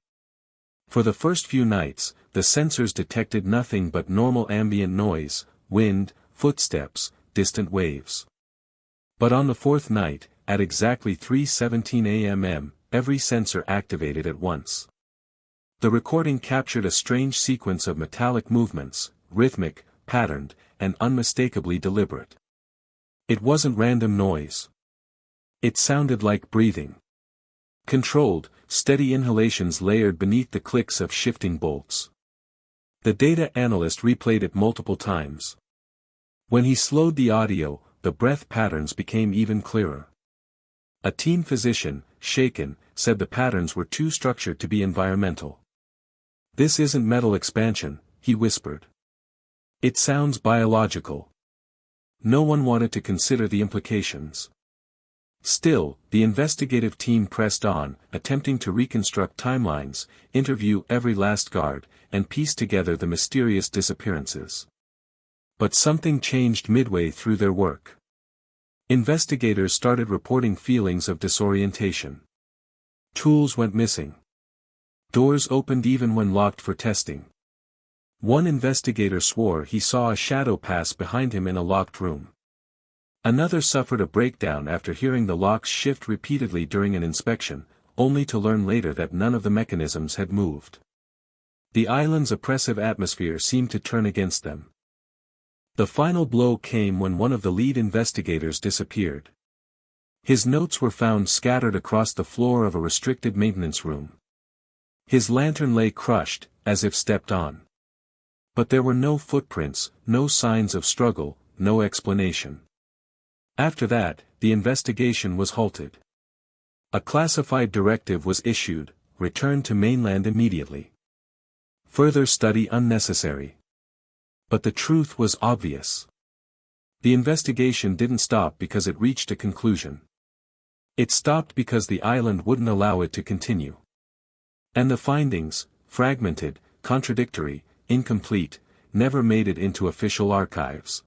[SPEAKER 1] For the first few nights, the sensors detected nothing but normal ambient noise, wind, footsteps, distant waves. But on the fourth night, at exactly 3:17 a.m., every sensor activated at once. The recording captured a strange sequence of metallic movements, rhythmic, patterned, and unmistakably deliberate. It wasn't random noise. It sounded like breathing. Controlled, steady inhalations layered beneath the clicks of shifting bolts. The data analyst replayed it multiple times. When he slowed the audio, the breath patterns became even clearer. A team physician, shaken, said the patterns were too structured to be environmental. "This isn't metal expansion," he whispered. "It sounds biological." No one wanted to consider the implications. Still, the investigative team pressed on, attempting to reconstruct timelines, interview every last guard, and piece together the mysterious disappearances. But something changed midway through their work. Investigators started reporting feelings of disorientation. Tools went missing. Doors opened even when locked for testing. One investigator swore he saw a shadow pass behind him in a locked room. Another suffered a breakdown after hearing the locks shift repeatedly during an inspection, only to learn later that none of the mechanisms had moved. The island's oppressive atmosphere seemed to turn against them. The final blow came when one of the lead investigators disappeared. His notes were found scattered across the floor of a restricted maintenance room. His lantern lay crushed, as if stepped on. But there were no footprints, no signs of struggle, no explanation. After that, the investigation was halted. A classified directive was issued: return to mainland immediately. Further study unnecessary. But the truth was obvious. The investigation didn't stop because it reached a conclusion. It stopped because the island wouldn't allow it to continue. And the findings, fragmented, contradictory, incomplete, never made it into official archives.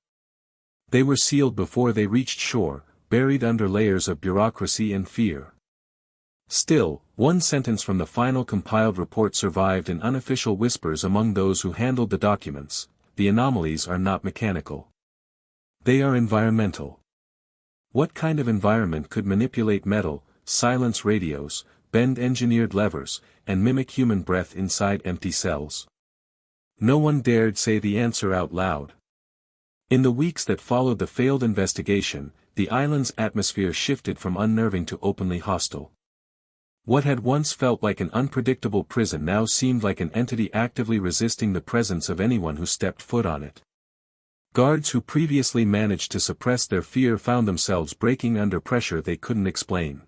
[SPEAKER 1] They were sealed before they reached shore, buried under layers of bureaucracy and fear. Still, one sentence from the final compiled report survived in unofficial whispers among those who handled the documents: the anomalies are not mechanical. They are environmental. What kind of environment could manipulate metal, silence radios, bend engineered levers, and mimic human breath inside empty cells? No one dared say the answer out loud. In the weeks that followed the failed investigation, the island's atmosphere shifted from unnerving to openly hostile. What had once felt like an unpredictable prison now seemed like an entity actively resisting the presence of anyone who stepped foot on it. Guards who previously managed to suppress their fear found themselves breaking under pressure they couldn't explain.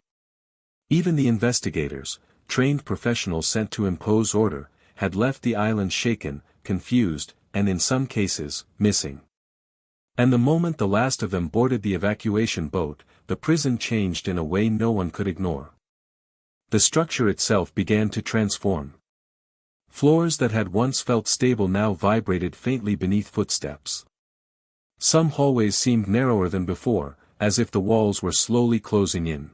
[SPEAKER 1] Even the investigators, trained professionals sent to impose order, had left the island shaken, confused, and in some cases, missing. And the moment the last of them boarded the evacuation boat, the prison changed in a way no one could ignore. The structure itself began to transform. Floors that had once felt stable now vibrated faintly beneath footsteps. Some hallways seemed narrower than before, as if the walls were slowly closing in.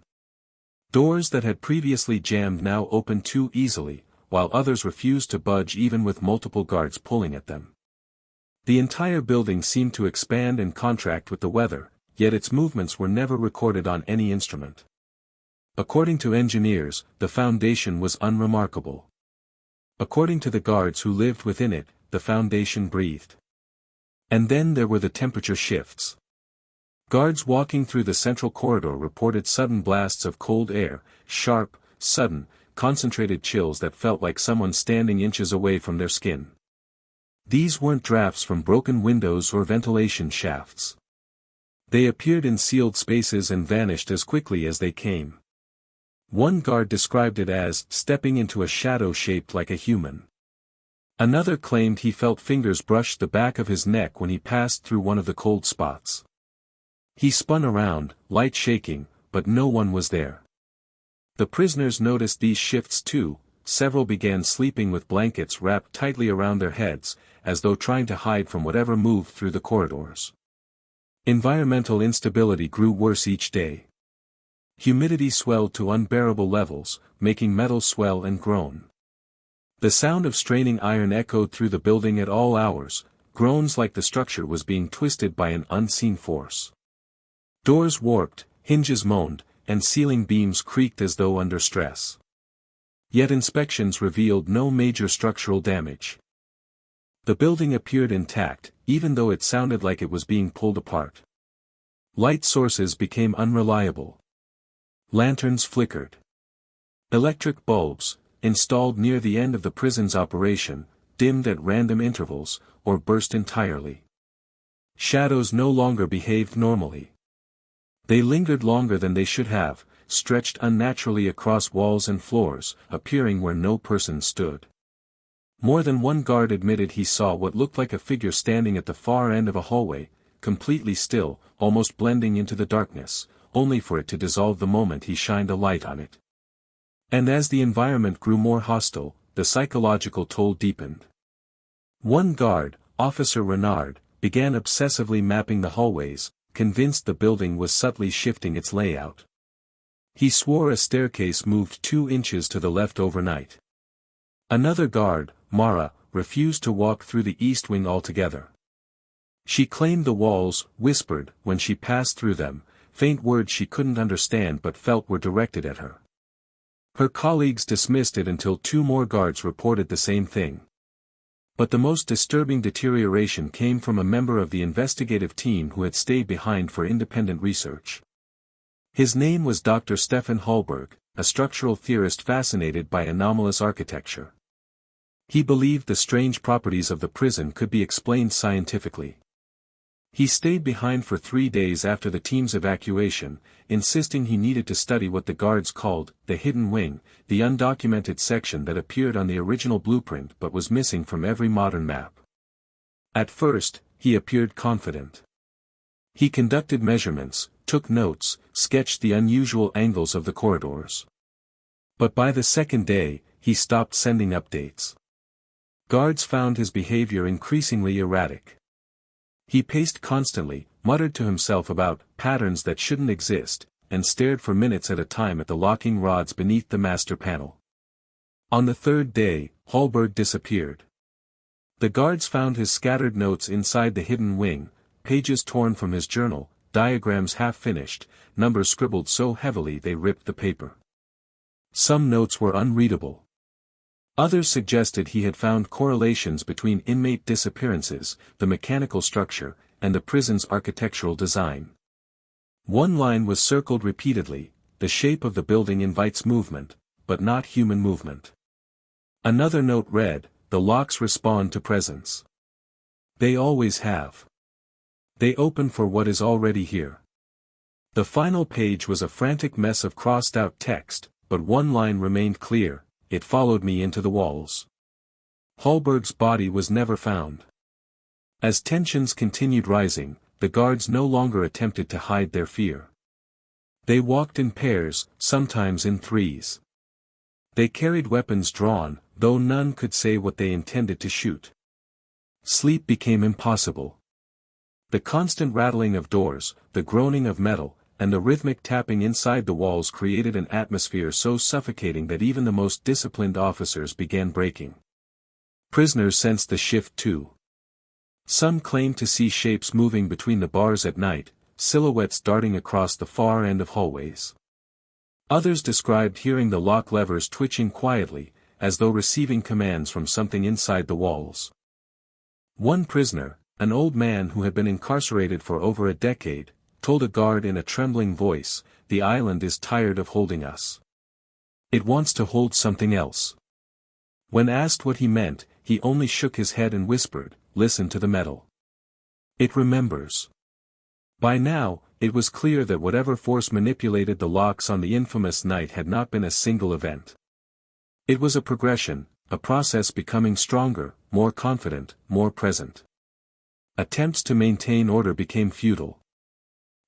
[SPEAKER 1] Doors that had previously jammed now opened too easily, while others refused to budge even with multiple guards pulling at them. The entire building seemed to expand and contract with the weather, yet its movements were never recorded on any instrument. According to engineers, the foundation was unremarkable. According to the guards who lived within it, the foundation breathed. And then there were the temperature shifts. Guards walking through the central corridor reported sudden blasts of cold air, sharp, sudden, concentrated chills that felt like someone standing inches away from their skin. These weren't drafts from broken windows or ventilation shafts. They appeared in sealed spaces and vanished as quickly as they came. One guard described it as stepping into a shadow shaped like a human. Another claimed he felt fingers brush the back of his neck when he passed through one of the cold spots. He spun around, light shaking, but no one was there. The prisoners noticed these shifts too. Several began sleeping with blankets wrapped tightly around their heads, as though trying to hide from whatever moved through the corridors. Environmental instability grew worse each day. Humidity swelled to unbearable levels, making metal swell and groan. The sound of straining iron echoed through the building at all hours, groans like the structure was being twisted by an unseen force. Doors warped, hinges moaned, and ceiling beams creaked as though under stress. Yet inspections revealed no major structural damage. The building appeared intact, even though it sounded like it was being pulled apart. Light sources became unreliable. Lanterns flickered. Electric bulbs, installed near the end of the prison's operation, dimmed at random intervals, or burst entirely. Shadows no longer behaved normally. They lingered longer than they should have, stretched unnaturally across walls and floors, appearing where no person stood. More than one guard admitted he saw what looked like a figure standing at the far end of a hallway, completely still, almost blending into the darkness, only for it to dissolve the moment he shined a light on it. And as the environment grew more hostile, the psychological toll deepened. One guard, Officer Renard, began obsessively mapping the hallways, convinced the building was subtly shifting its layout. He swore a staircase moved 2 inches to the left overnight. Another guard, Mara, refused to walk through the east wing altogether. She claimed the walls, whispered, when she passed through them, faint words she couldn't understand but felt were directed at her. Her colleagues dismissed it until 2 more guards reported the same thing. But the most disturbing deterioration came from a member of the investigative team who had stayed behind for independent research. His name was Dr. Stefan Hallberg, a structural theorist fascinated by anomalous architecture. He believed the strange properties of the prison could be explained scientifically. He stayed behind for 3 days after the team's evacuation, insisting he needed to study what the guards called the hidden wing, the undocumented section that appeared on the original blueprint but was missing from every modern map. At first, he appeared confident. He conducted measurements, took notes, sketched the unusual angles of the corridors. But by the second day, he stopped sending updates. Guards found his behavior increasingly erratic. He paced constantly, muttered to himself about patterns that shouldn't exist, and stared for minutes at a time at the locking rods beneath the master panel. On the 3rd day, Hallberg disappeared. The guards found his scattered notes inside the hidden wing, pages torn from his journal, diagrams half-finished, numbers scribbled so heavily they ripped the paper. Some notes were unreadable. Others suggested he had found correlations between inmate disappearances, the mechanical structure, and the prison's architectural design. One line was circled repeatedly: the shape of the building invites movement, but not human movement. Another note read, the locks respond to presence. They always have. They open for what is already here. The final page was a frantic mess of crossed-out text, but one line remained clear: it followed me into the walls. Hallberg's body was never found. As tensions continued rising, the guards no longer attempted to hide their fear. They walked in pairs, sometimes in 3s. They carried weapons drawn, though none could say what they intended to shoot. Sleep became impossible. The constant rattling of doors, the groaning of metal, and the rhythmic tapping inside the walls created an atmosphere so suffocating that even the most disciplined officers began breaking. Prisoners sensed the shift too. Some claimed to see shapes moving between the bars at night, silhouettes darting across the far end of hallways. Others described hearing the lock levers twitching quietly, as though receiving commands from something inside the walls. One prisoner, an old man who had been incarcerated for over a decade, told a guard in a trembling voice, "The island is tired of holding us. It wants to hold something else." When asked what he meant, he only shook his head and whispered, "Listen to the metal. It remembers." By now, it was clear that whatever force manipulated the locks on the infamous night had not been a single event. It was a progression, a process becoming stronger, more confident, more present. Attempts to maintain order became futile.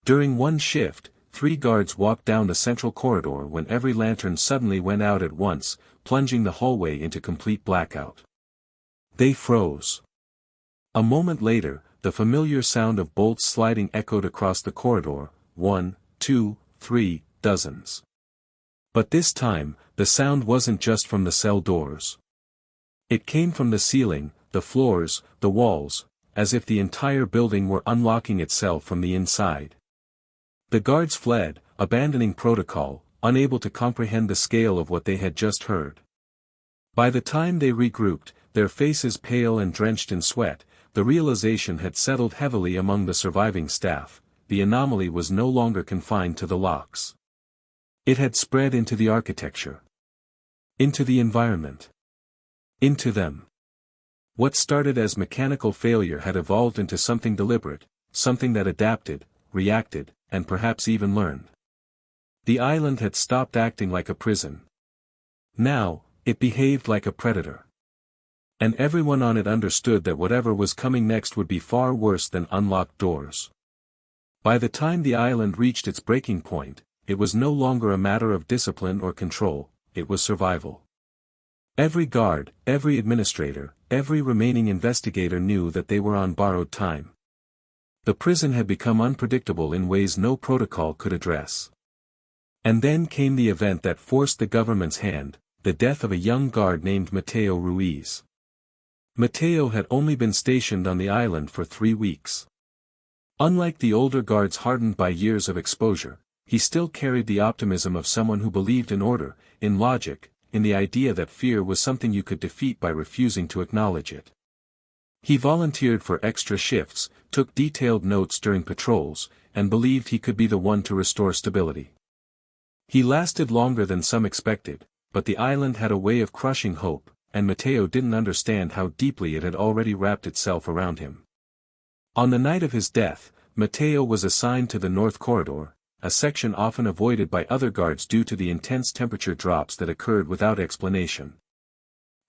[SPEAKER 1] During one shift, 3 guards walked down the central corridor when every lantern suddenly went out at once, plunging the hallway into complete blackout. They froze. A moment later, the familiar sound of bolts sliding echoed across the corridor, 1, 2, 3, dozens. But this time, the sound wasn't just from the cell doors. It came from the ceiling, the floors, the walls, as if the entire building were unlocking itself from the inside. The guards fled, abandoning protocol, unable to comprehend the scale of what they had just heard. By the time they regrouped, their faces pale and drenched in sweat, the realization had settled heavily among the surviving staff: the anomaly was no longer confined to the locks. It had spread into the architecture, into the environment, into them. What started as mechanical failure had evolved into something deliberate, something that adapted, reacted, and perhaps even learned. The island had stopped acting like a prison. Now, it behaved like a predator. And everyone on it understood that whatever was coming next would be far worse than unlocked doors. By the time the island reached its breaking point, it was no longer a matter of discipline or control, it was survival. Every guard, every administrator, every remaining investigator knew that they were on borrowed time. The prison had become unpredictable in ways no protocol could address. And then came the event that forced the government's hand: the death of a young guard named Mateo Ruiz. Mateo had only been stationed on the island for 3 weeks. Unlike the older guards hardened by years of exposure, he still carried the optimism of someone who believed in order, in logic, in the idea that fear was something you could defeat by refusing to acknowledge it. He volunteered for extra shifts, took detailed notes during patrols, and believed he could be the one to restore stability. He lasted longer than some expected, but the island had a way of crushing hope, and Mateo didn't understand how deeply it had already wrapped itself around him. On the night of his death, Mateo was assigned to the North Corridor, a section often avoided by other guards due to the intense temperature drops that occurred without explanation.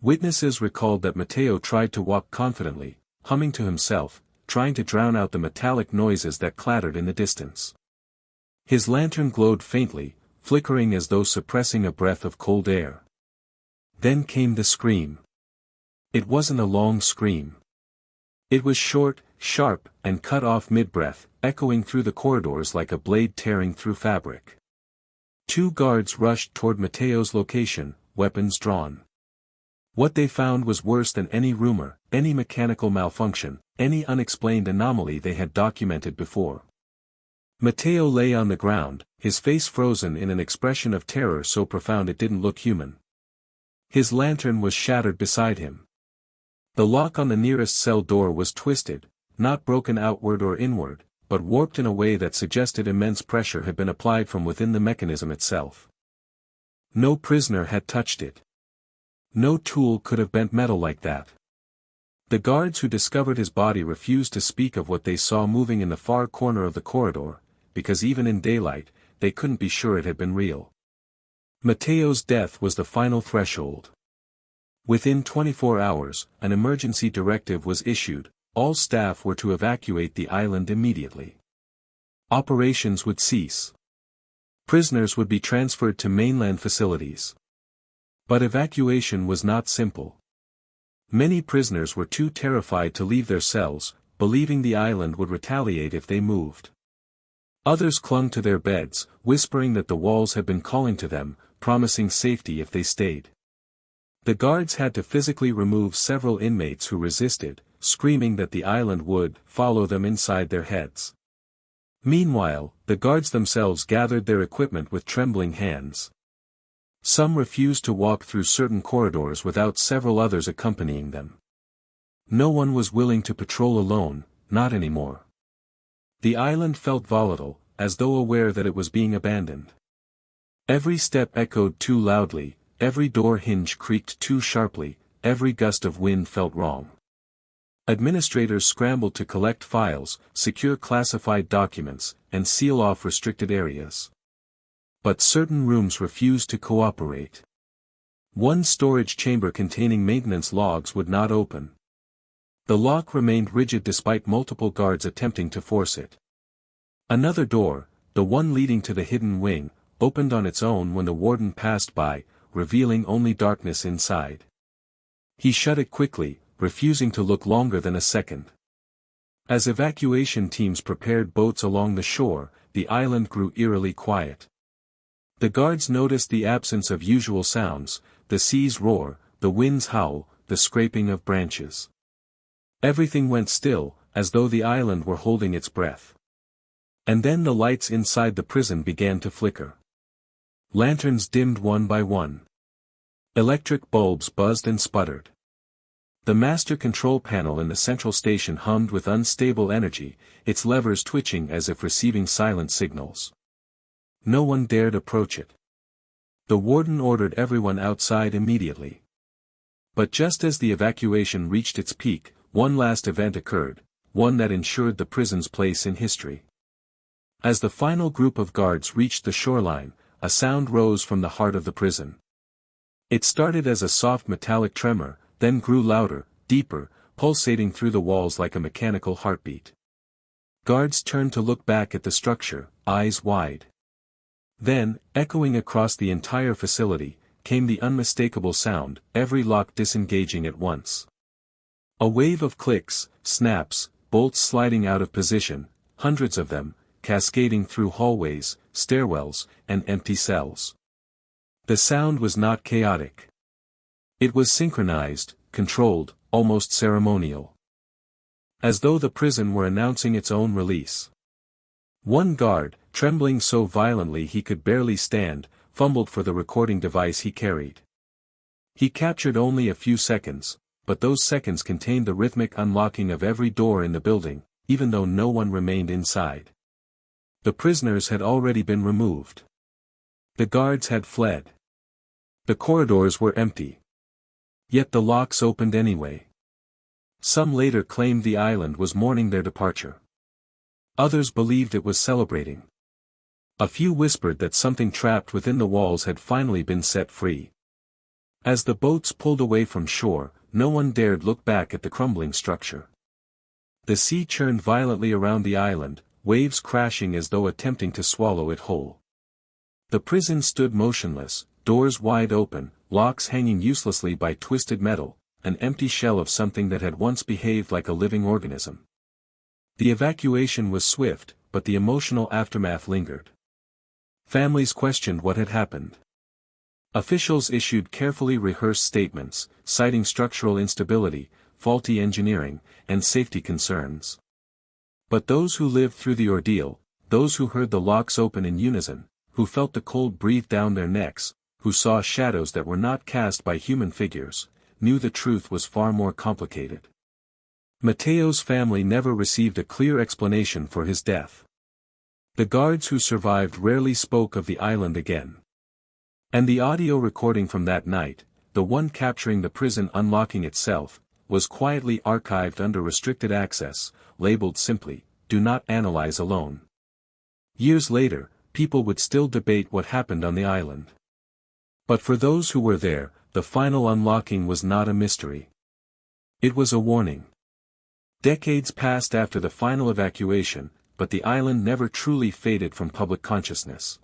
[SPEAKER 1] Witnesses recalled that Mateo tried to walk confidently, humming to himself, trying to drown out the metallic noises that clattered in the distance. His lantern glowed faintly, flickering as though suppressing a breath of cold air. Then came the scream. It wasn't a long scream. It was short, sharp, and cut off mid-breath, echoing through the corridors like a blade tearing through fabric. 2 guards rushed toward Mateo's location, weapons drawn. What they found was worse than any rumor, any mechanical malfunction, any unexplained anomaly they had documented before. Mateo lay on the ground, his face frozen in an expression of terror so profound it didn't look human. His lantern was shattered beside him. The lock on the nearest cell door was twisted, not broken outward or inward, but warped in a way that suggested immense pressure had been applied from within the mechanism itself. No prisoner had touched it. No tool could have bent metal like that. The guards who discovered his body refused to speak of what they saw moving in the far corner of the corridor, because even in daylight, they couldn't be sure it had been real. Mateo's death was the final threshold. Within 24 hours, an emergency directive was issued: all staff were to evacuate the island immediately. Operations would cease. Prisoners would be transferred to mainland facilities. But evacuation was not simple. Many prisoners were too terrified to leave their cells, believing the island would retaliate if they moved. Others clung to their beds, whispering that the walls had been calling to them, promising safety if they stayed. The guards had to physically remove several inmates who resisted, screaming that the island would follow them inside their heads. Meanwhile, the guards themselves gathered their equipment with trembling hands. Some refused to walk through certain corridors without several others accompanying them. No one was willing to patrol alone, not anymore. The island felt volatile, as though aware that it was being abandoned. Every step echoed too loudly, every door hinge creaked too sharply, every gust of wind felt wrong. Administrators scrambled to collect files, secure classified documents, and seal off restricted areas. But certain rooms refused to cooperate. One storage chamber containing maintenance logs would not open. The lock remained rigid despite multiple guards attempting to force it. Another door, the one leading to the hidden wing, opened on its own when the warden passed by, revealing only darkness inside. He shut it quickly, refusing to look longer than a second. As evacuation teams prepared boats along the shore, the island grew eerily quiet. The guards noticed the absence of usual sounds: the sea's roar, the wind's howl, the scraping of branches. Everything went still, as though the island were holding its breath. And then the lights inside the prison began to flicker. Lanterns dimmed one by one. Electric bulbs buzzed and sputtered. The master control panel in the central station hummed with unstable energy, its levers twitching as if receiving silent signals. No one dared approach it. The warden ordered everyone outside immediately. But just as the evacuation reached its peak, one last event occurred, one that ensured the prison's place in history. As the final group of guards reached the shoreline, a sound rose from the heart of the prison. It started as a soft metallic tremor, then grew louder, deeper, pulsating through the walls like a mechanical heartbeat. Guards turned to look back at the structure, eyes wide. Then, echoing across the entire facility, came the unmistakable sound, every lock disengaging at once. A wave of clicks, snaps, bolts sliding out of position, hundreds of them, cascading through hallways, stairwells, and empty cells. The sound was not chaotic. It was synchronized, controlled, almost ceremonial. As though the prison were announcing its own release. One guard, trembling so violently he could barely stand, fumbled for the recording device he carried. He captured only a few seconds, but those seconds contained the rhythmic unlocking of every door in the building, even though no one remained inside. The prisoners had already been removed. The guards had fled. The corridors were empty. Yet the locks opened anyway. Some later claimed the island was mourning their departure. Others believed it was celebrating. A few whispered that something trapped within the walls had finally been set free. As the boats pulled away from shore, no one dared look back at the crumbling structure. The sea churned violently around the island, waves crashing as though attempting to swallow it whole. The prison stood motionless, doors wide open, locks hanging uselessly by twisted metal, an empty shell of something that had once behaved like a living organism. The evacuation was swift, but the emotional aftermath lingered. Families questioned what had happened. Officials issued carefully rehearsed statements, citing structural instability, faulty engineering, and safety concerns. But those who lived through the ordeal, those who heard the locks open in unison, who felt the cold breathe down their necks, who saw shadows that were not cast by human figures, knew the truth was far more complicated. Mateo's family never received a clear explanation for his death. The guards who survived rarely spoke of the island again. And the audio recording from that night, the one capturing the prison unlocking itself, was quietly archived under restricted access, labeled simply, "Do not analyze alone." Years later, people would still debate what happened on the island. But for those who were there, the final unlocking was not a mystery. It was a warning. Decades passed after the final evacuation, but the island never truly faded from public consciousness.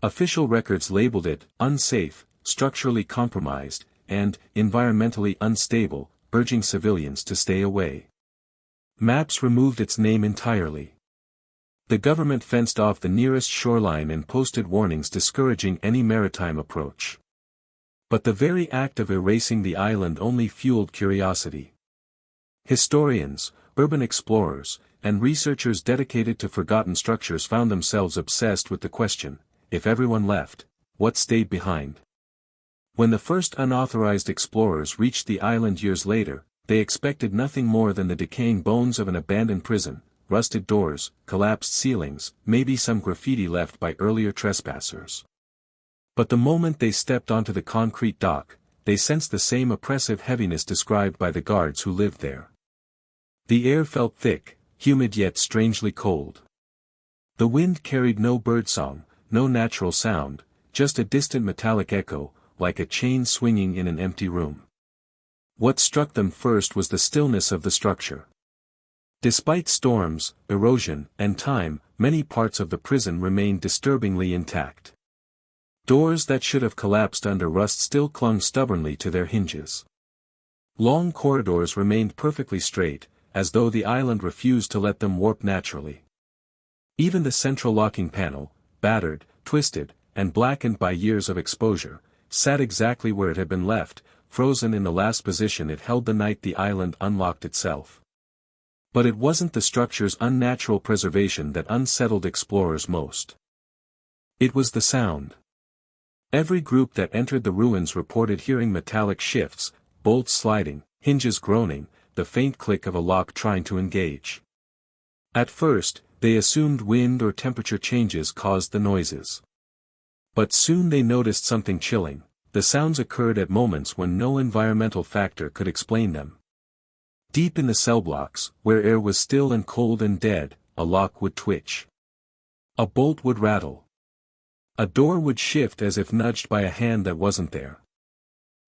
[SPEAKER 1] Official records labeled it unsafe, structurally compromised, and environmentally unstable, urging civilians to stay away. Maps removed its name entirely. The government fenced off the nearest shoreline and posted warnings discouraging any maritime approach. But the very act of erasing the island only fueled curiosity. Historians, urban explorers, and researchers dedicated to forgotten structures found themselves obsessed with the question, if everyone left, what stayed behind? When the first unauthorized explorers reached the island years later, they expected nothing more than the decaying bones of an abandoned prison, rusted doors, collapsed ceilings, maybe some graffiti left by earlier trespassers. But the moment they stepped onto the concrete dock, they sensed the same oppressive heaviness described by the guards who lived there. The air felt thick, humid yet strangely cold. The wind carried no birdsong, no natural sound, just a distant metallic echo, like a chain swinging in an empty room. What struck them first was the stillness of the structure. Despite storms, erosion, and time, many parts of the prison remained disturbingly intact. Doors that should have collapsed under rust still clung stubbornly to their hinges. Long corridors remained perfectly straight, as though the island refused to let them warp naturally. Even the central locking panel, battered, twisted, and blackened by years of exposure, sat exactly where it had been left, frozen in the last position it held the night the island unlocked itself. But it wasn't the structure's unnatural preservation that unsettled explorers most. It was the sound. Every group that entered the ruins reported hearing metallic shifts, bolts sliding, hinges groaning, the faint click of a lock trying to engage. At first, they assumed wind or temperature changes caused the noises. But soon they noticed something chilling. The sounds occurred at moments when no environmental factor could explain them. Deep in the cell blocks, where air was still and cold and dead, a lock would twitch. A bolt would rattle. A door would shift as if nudged by a hand that wasn't there.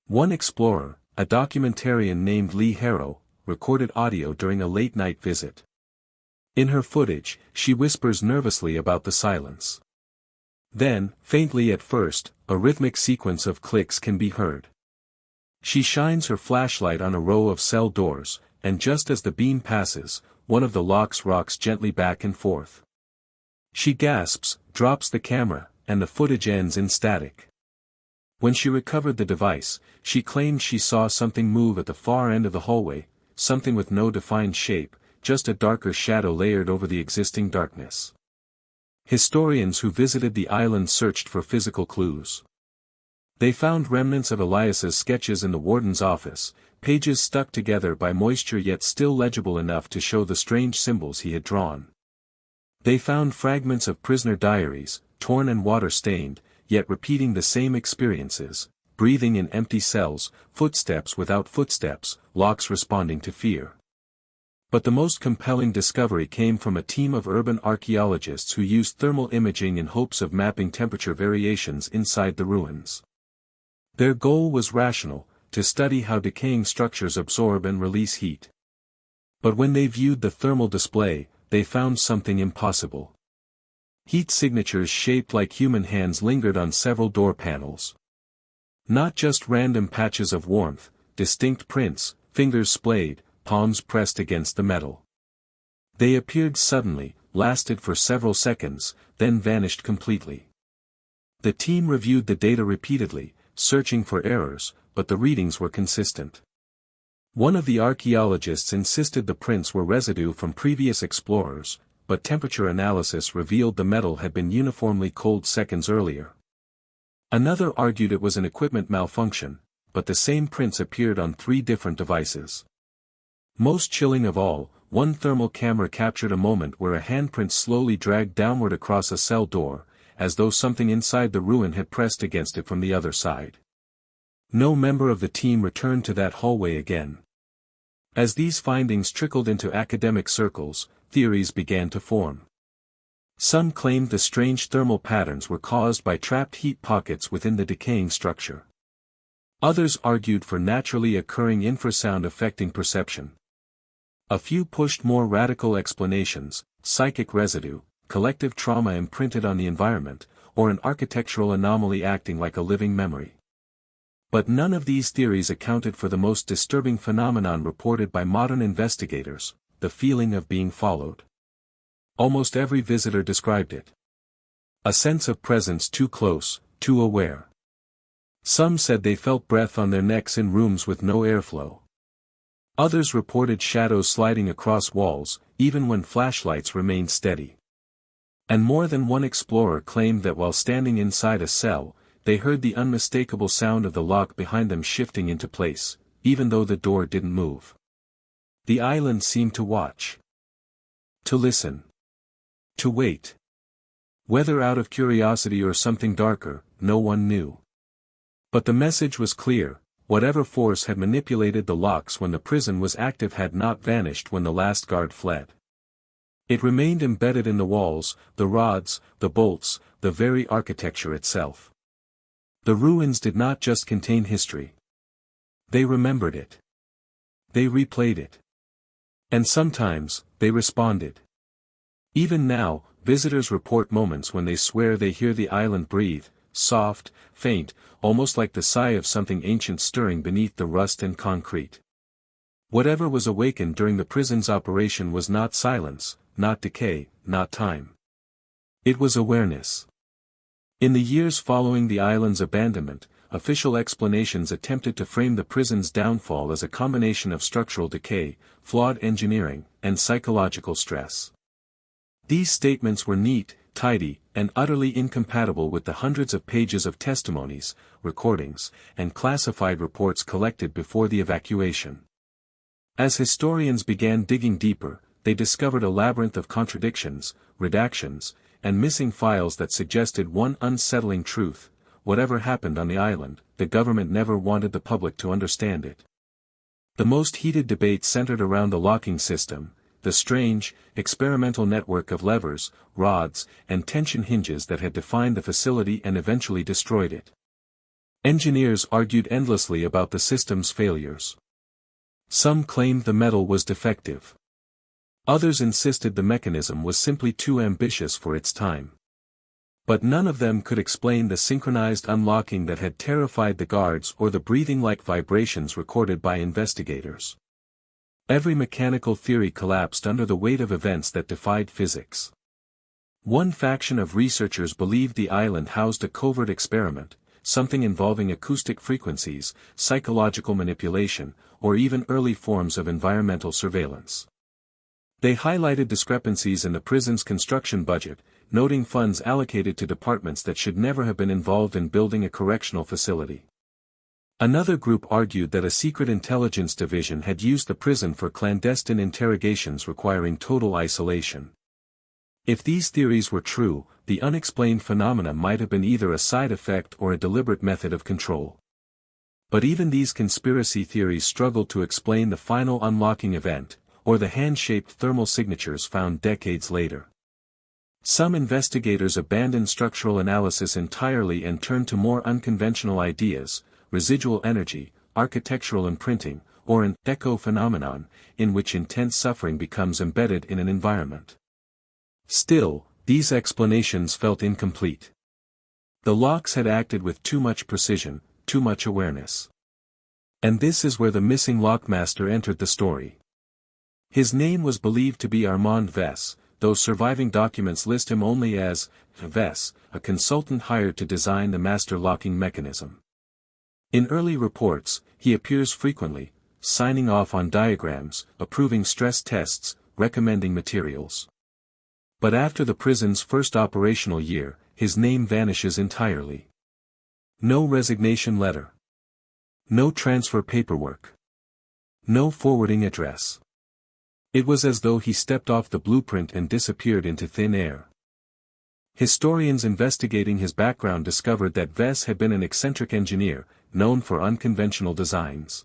[SPEAKER 1] One explorer, a documentarian named Lee Harrow, recorded audio during a late-night visit. In her footage, she whispers nervously about the silence. Then, faintly at first, a rhythmic sequence of clicks can be heard. She shines her flashlight on a row of cell doors, and just as the beam passes, one of the locks rocks gently back and forth. She gasps, drops the camera, and the footage ends in static. When she recovered the device, she claimed she saw something move at the far end of the hallway, something with no defined shape, just a darker shadow layered over the existing darkness. Historians who visited the island searched for physical clues. They found remnants of Elias's sketches in the warden's office, pages stuck together by moisture yet still legible enough to show the strange symbols he had drawn. They found fragments of prisoner diaries, torn and water-stained, yet repeating the same experiences, breathing in empty cells, footsteps without footsteps, locks responding to fear. But the most compelling discovery came from a team of urban archaeologists who used thermal imaging in hopes of mapping temperature variations inside the ruins. Their goal was rational, to study how decaying structures absorb and release heat. But when they viewed the thermal display, they found something impossible. Heat signatures shaped like human hands lingered on several door panels. Not just random patches of warmth, distinct prints, fingers splayed, palms pressed against the metal. They appeared suddenly, lasted for several seconds, then vanished completely. The team reviewed the data repeatedly, searching for errors, but the readings were consistent. One of the archaeologists insisted the prints were residue from previous explorers, but temperature analysis revealed the metal had been uniformly cold seconds earlier. Another argued it was an equipment malfunction, but the same prints appeared on 3 different devices. Most chilling of all, one thermal camera captured a moment where a handprint slowly dragged downward across a cell door, as though something inside the ruin had pressed against it from the other side. No member of the team returned to that hallway again. As these findings trickled into academic circles, theories began to form. Some claimed the strange thermal patterns were caused by trapped heat pockets within the decaying structure. Others argued for naturally occurring infrasound affecting perception. A few pushed more radical explanations: psychic residue, collective trauma imprinted on the environment, or an architectural anomaly acting like a living memory. But none of these theories accounted for the most disturbing phenomenon reported by modern investigators: the feeling of being followed. Almost every visitor described it. A sense of presence too close, too aware. Some said they felt breath on their necks in rooms with no airflow. Others reported shadows sliding across walls, even when flashlights remained steady. And more than one explorer claimed that while standing inside a cell, they heard the unmistakable sound of the lock behind them shifting into place, even though the door didn't move. The island seemed to watch. To listen. To wait. Whether out of curiosity or something darker, no one knew. But the message was clear: whatever force had manipulated the locks when the prison was active had not vanished when the last guard fled. It remained embedded in the walls, the rods, the bolts, the very architecture itself. The ruins did not just contain history. They remembered it. They replayed it. And sometimes, they responded. Even now, visitors report moments when they swear they hear the island breathe, soft, faint, almost like the sigh of something ancient stirring beneath the rust and concrete. Whatever was awakened during the prison's operation was not silence, not decay, not time. It was awareness. In the years following the island's abandonment, official explanations attempted to frame the prison's downfall as a combination of structural decay, flawed engineering, and psychological stress. These statements were neat, tidy, and utterly incompatible with the hundreds of pages of testimonies, recordings, and classified reports collected before the evacuation. As historians began digging deeper, they discovered a labyrinth of contradictions, redactions, and missing files that suggested one unsettling truth: whatever happened on the island, the government never wanted the public to understand it. The most heated debate centered around the locking system, the strange, experimental network of levers, rods, and tension hinges that had defined the facility and eventually destroyed it. Engineers argued endlessly about the system's failures. Some claimed the metal was defective. Others insisted the mechanism was simply too ambitious for its time. But none of them could explain the synchronized unlocking that had terrified the guards or the breathing-like vibrations recorded by investigators. Every mechanical theory collapsed under the weight of events that defied physics. One faction of researchers believed the island housed a covert experiment, something involving acoustic frequencies, psychological manipulation, or even early forms of environmental surveillance. They highlighted discrepancies in the prison's construction budget, noting funds allocated to departments that should never have been involved in building a correctional facility. Another group argued that a secret intelligence division had used the prison for clandestine interrogations requiring total isolation. If these theories were true, the unexplained phenomena might have been either a side effect or a deliberate method of control. But even these conspiracy theories struggled to explain the final unlocking event, or the hand-shaped thermal signatures found decades later. Some investigators abandoned structural analysis entirely and turned to more unconventional ideas: residual energy, architectural imprinting, or an echo phenomenon, in which intense suffering becomes embedded in an environment. Still, these explanations felt incomplete. The locks had acted with too much precision, too much awareness. And this is where the missing lockmaster entered the story. His name was believed to be Armand Vess, though surviving documents list him only as Vess, a consultant hired to design the master locking mechanism. In early reports, he appears frequently, signing off on diagrams, approving stress tests, recommending materials. But after the prison's first operational year, his name vanishes entirely. No resignation letter. No transfer paperwork. No forwarding address. It was as though he stepped off the blueprint and disappeared into thin air. Historians investigating his background discovered that Vess had been an eccentric engineer, known for unconventional designs.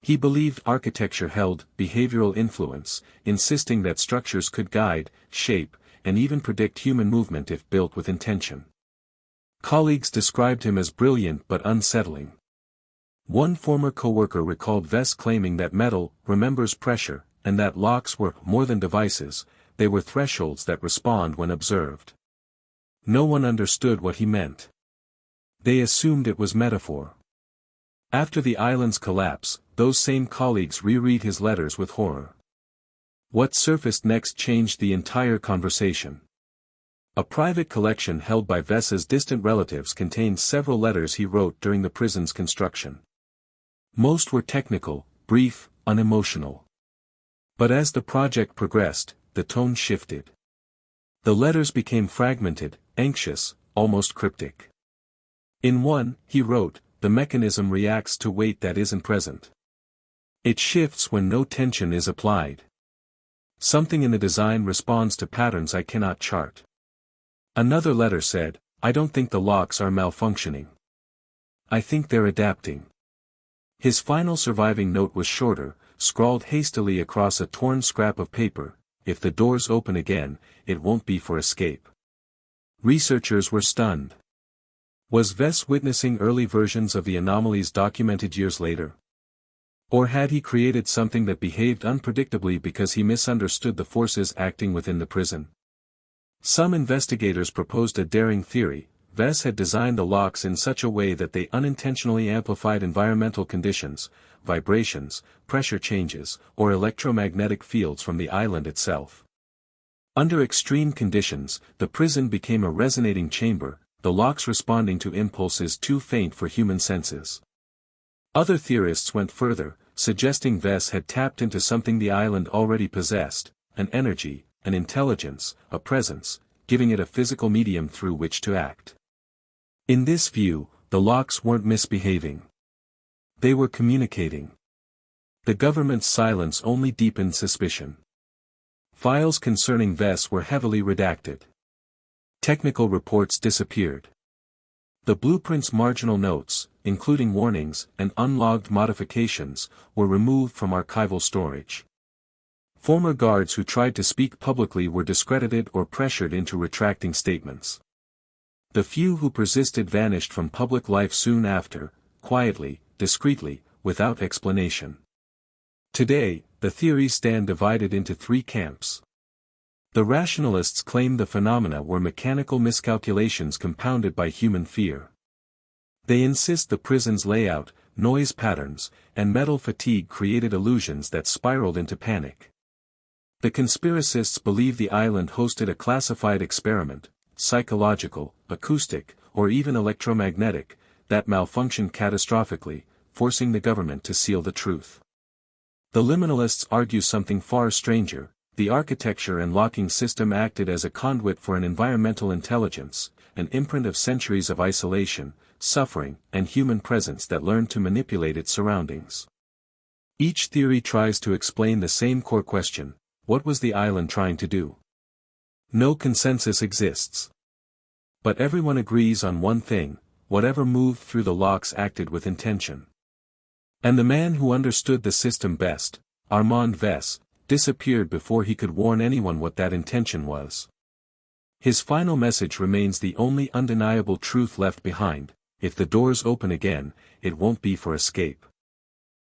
[SPEAKER 1] He believed architecture held behavioral influence, insisting that structures could guide, shape, and even predict human movement if built with intention. Colleagues described him as brilliant but unsettling. One former co-worker recalled Vess claiming that metal remembers pressure, and that locks were more than devices, they were thresholds that respond when observed. No one understood what he meant. They assumed it was metaphor. After the island's collapse, those same colleagues reread his letters with horror. What surfaced next changed the entire conversation. A private collection held by Vess's distant relatives contained several letters he wrote during the prison's construction. Most were technical, brief, unemotional. But as the project progressed, the tone shifted. The letters became fragmented, anxious, almost cryptic. In one, he wrote, "The mechanism reacts to weight that isn't present. It shifts when no tension is applied. Something in the design responds to patterns I cannot chart." Another letter said, "I don't think the locks are malfunctioning. I think they're adapting." His final surviving note was shorter, scrawled hastily across a torn scrap of paper: "If the doors open again, it won't be for escape." Researchers were stunned. Was Vess witnessing early versions of the anomalies documented years later? Or had he created something that behaved unpredictably because he misunderstood the forces acting within the prison? Some investigators proposed a daring theory: Vess had designed the locks in such a way that they unintentionally amplified environmental conditions, vibrations, pressure changes, or electromagnetic fields from the island itself. Under extreme conditions, the prison became a resonating chamber, the locks responding to impulses too faint for human senses. Other theorists went further, suggesting Vess had tapped into something the island already possessed: an energy, an intelligence, a presence, giving it a physical medium through which to act. In this view, the locks weren't misbehaving. They were communicating. The government's silence only deepened suspicion. Files concerning Vess were heavily redacted. Technical reports disappeared. The blueprint's marginal notes, including warnings and unlogged modifications, were removed from archival storage. Former guards who tried to speak publicly were discredited or pressured into retracting statements. The few who persisted vanished from public life soon after, quietly, discreetly, without explanation. Today, the theories stand divided into three camps. The rationalists claim the phenomena were mechanical miscalculations compounded by human fear. They insist the prison's layout, noise patterns, and metal fatigue created illusions that spiraled into panic. The conspiracists believe the island hosted a classified experiment, psychological, acoustic, or even electromagnetic, that malfunctioned catastrophically, forcing the government to seal the truth. The liminalists argue something far stranger. The architecture and locking system acted as a conduit for an environmental intelligence, an imprint of centuries of isolation, suffering, and human presence that learned to manipulate its surroundings. Each theory tries to explain the same core question: what was the island trying to do? No consensus exists. But everyone agrees on one thing: whatever moved through the locks acted with intention. And the man who understood the system best, Armand Vess, disappeared before he could warn anyone what that intention was. His final message remains the only undeniable truth left behind: if the doors open again, it won't be for escape.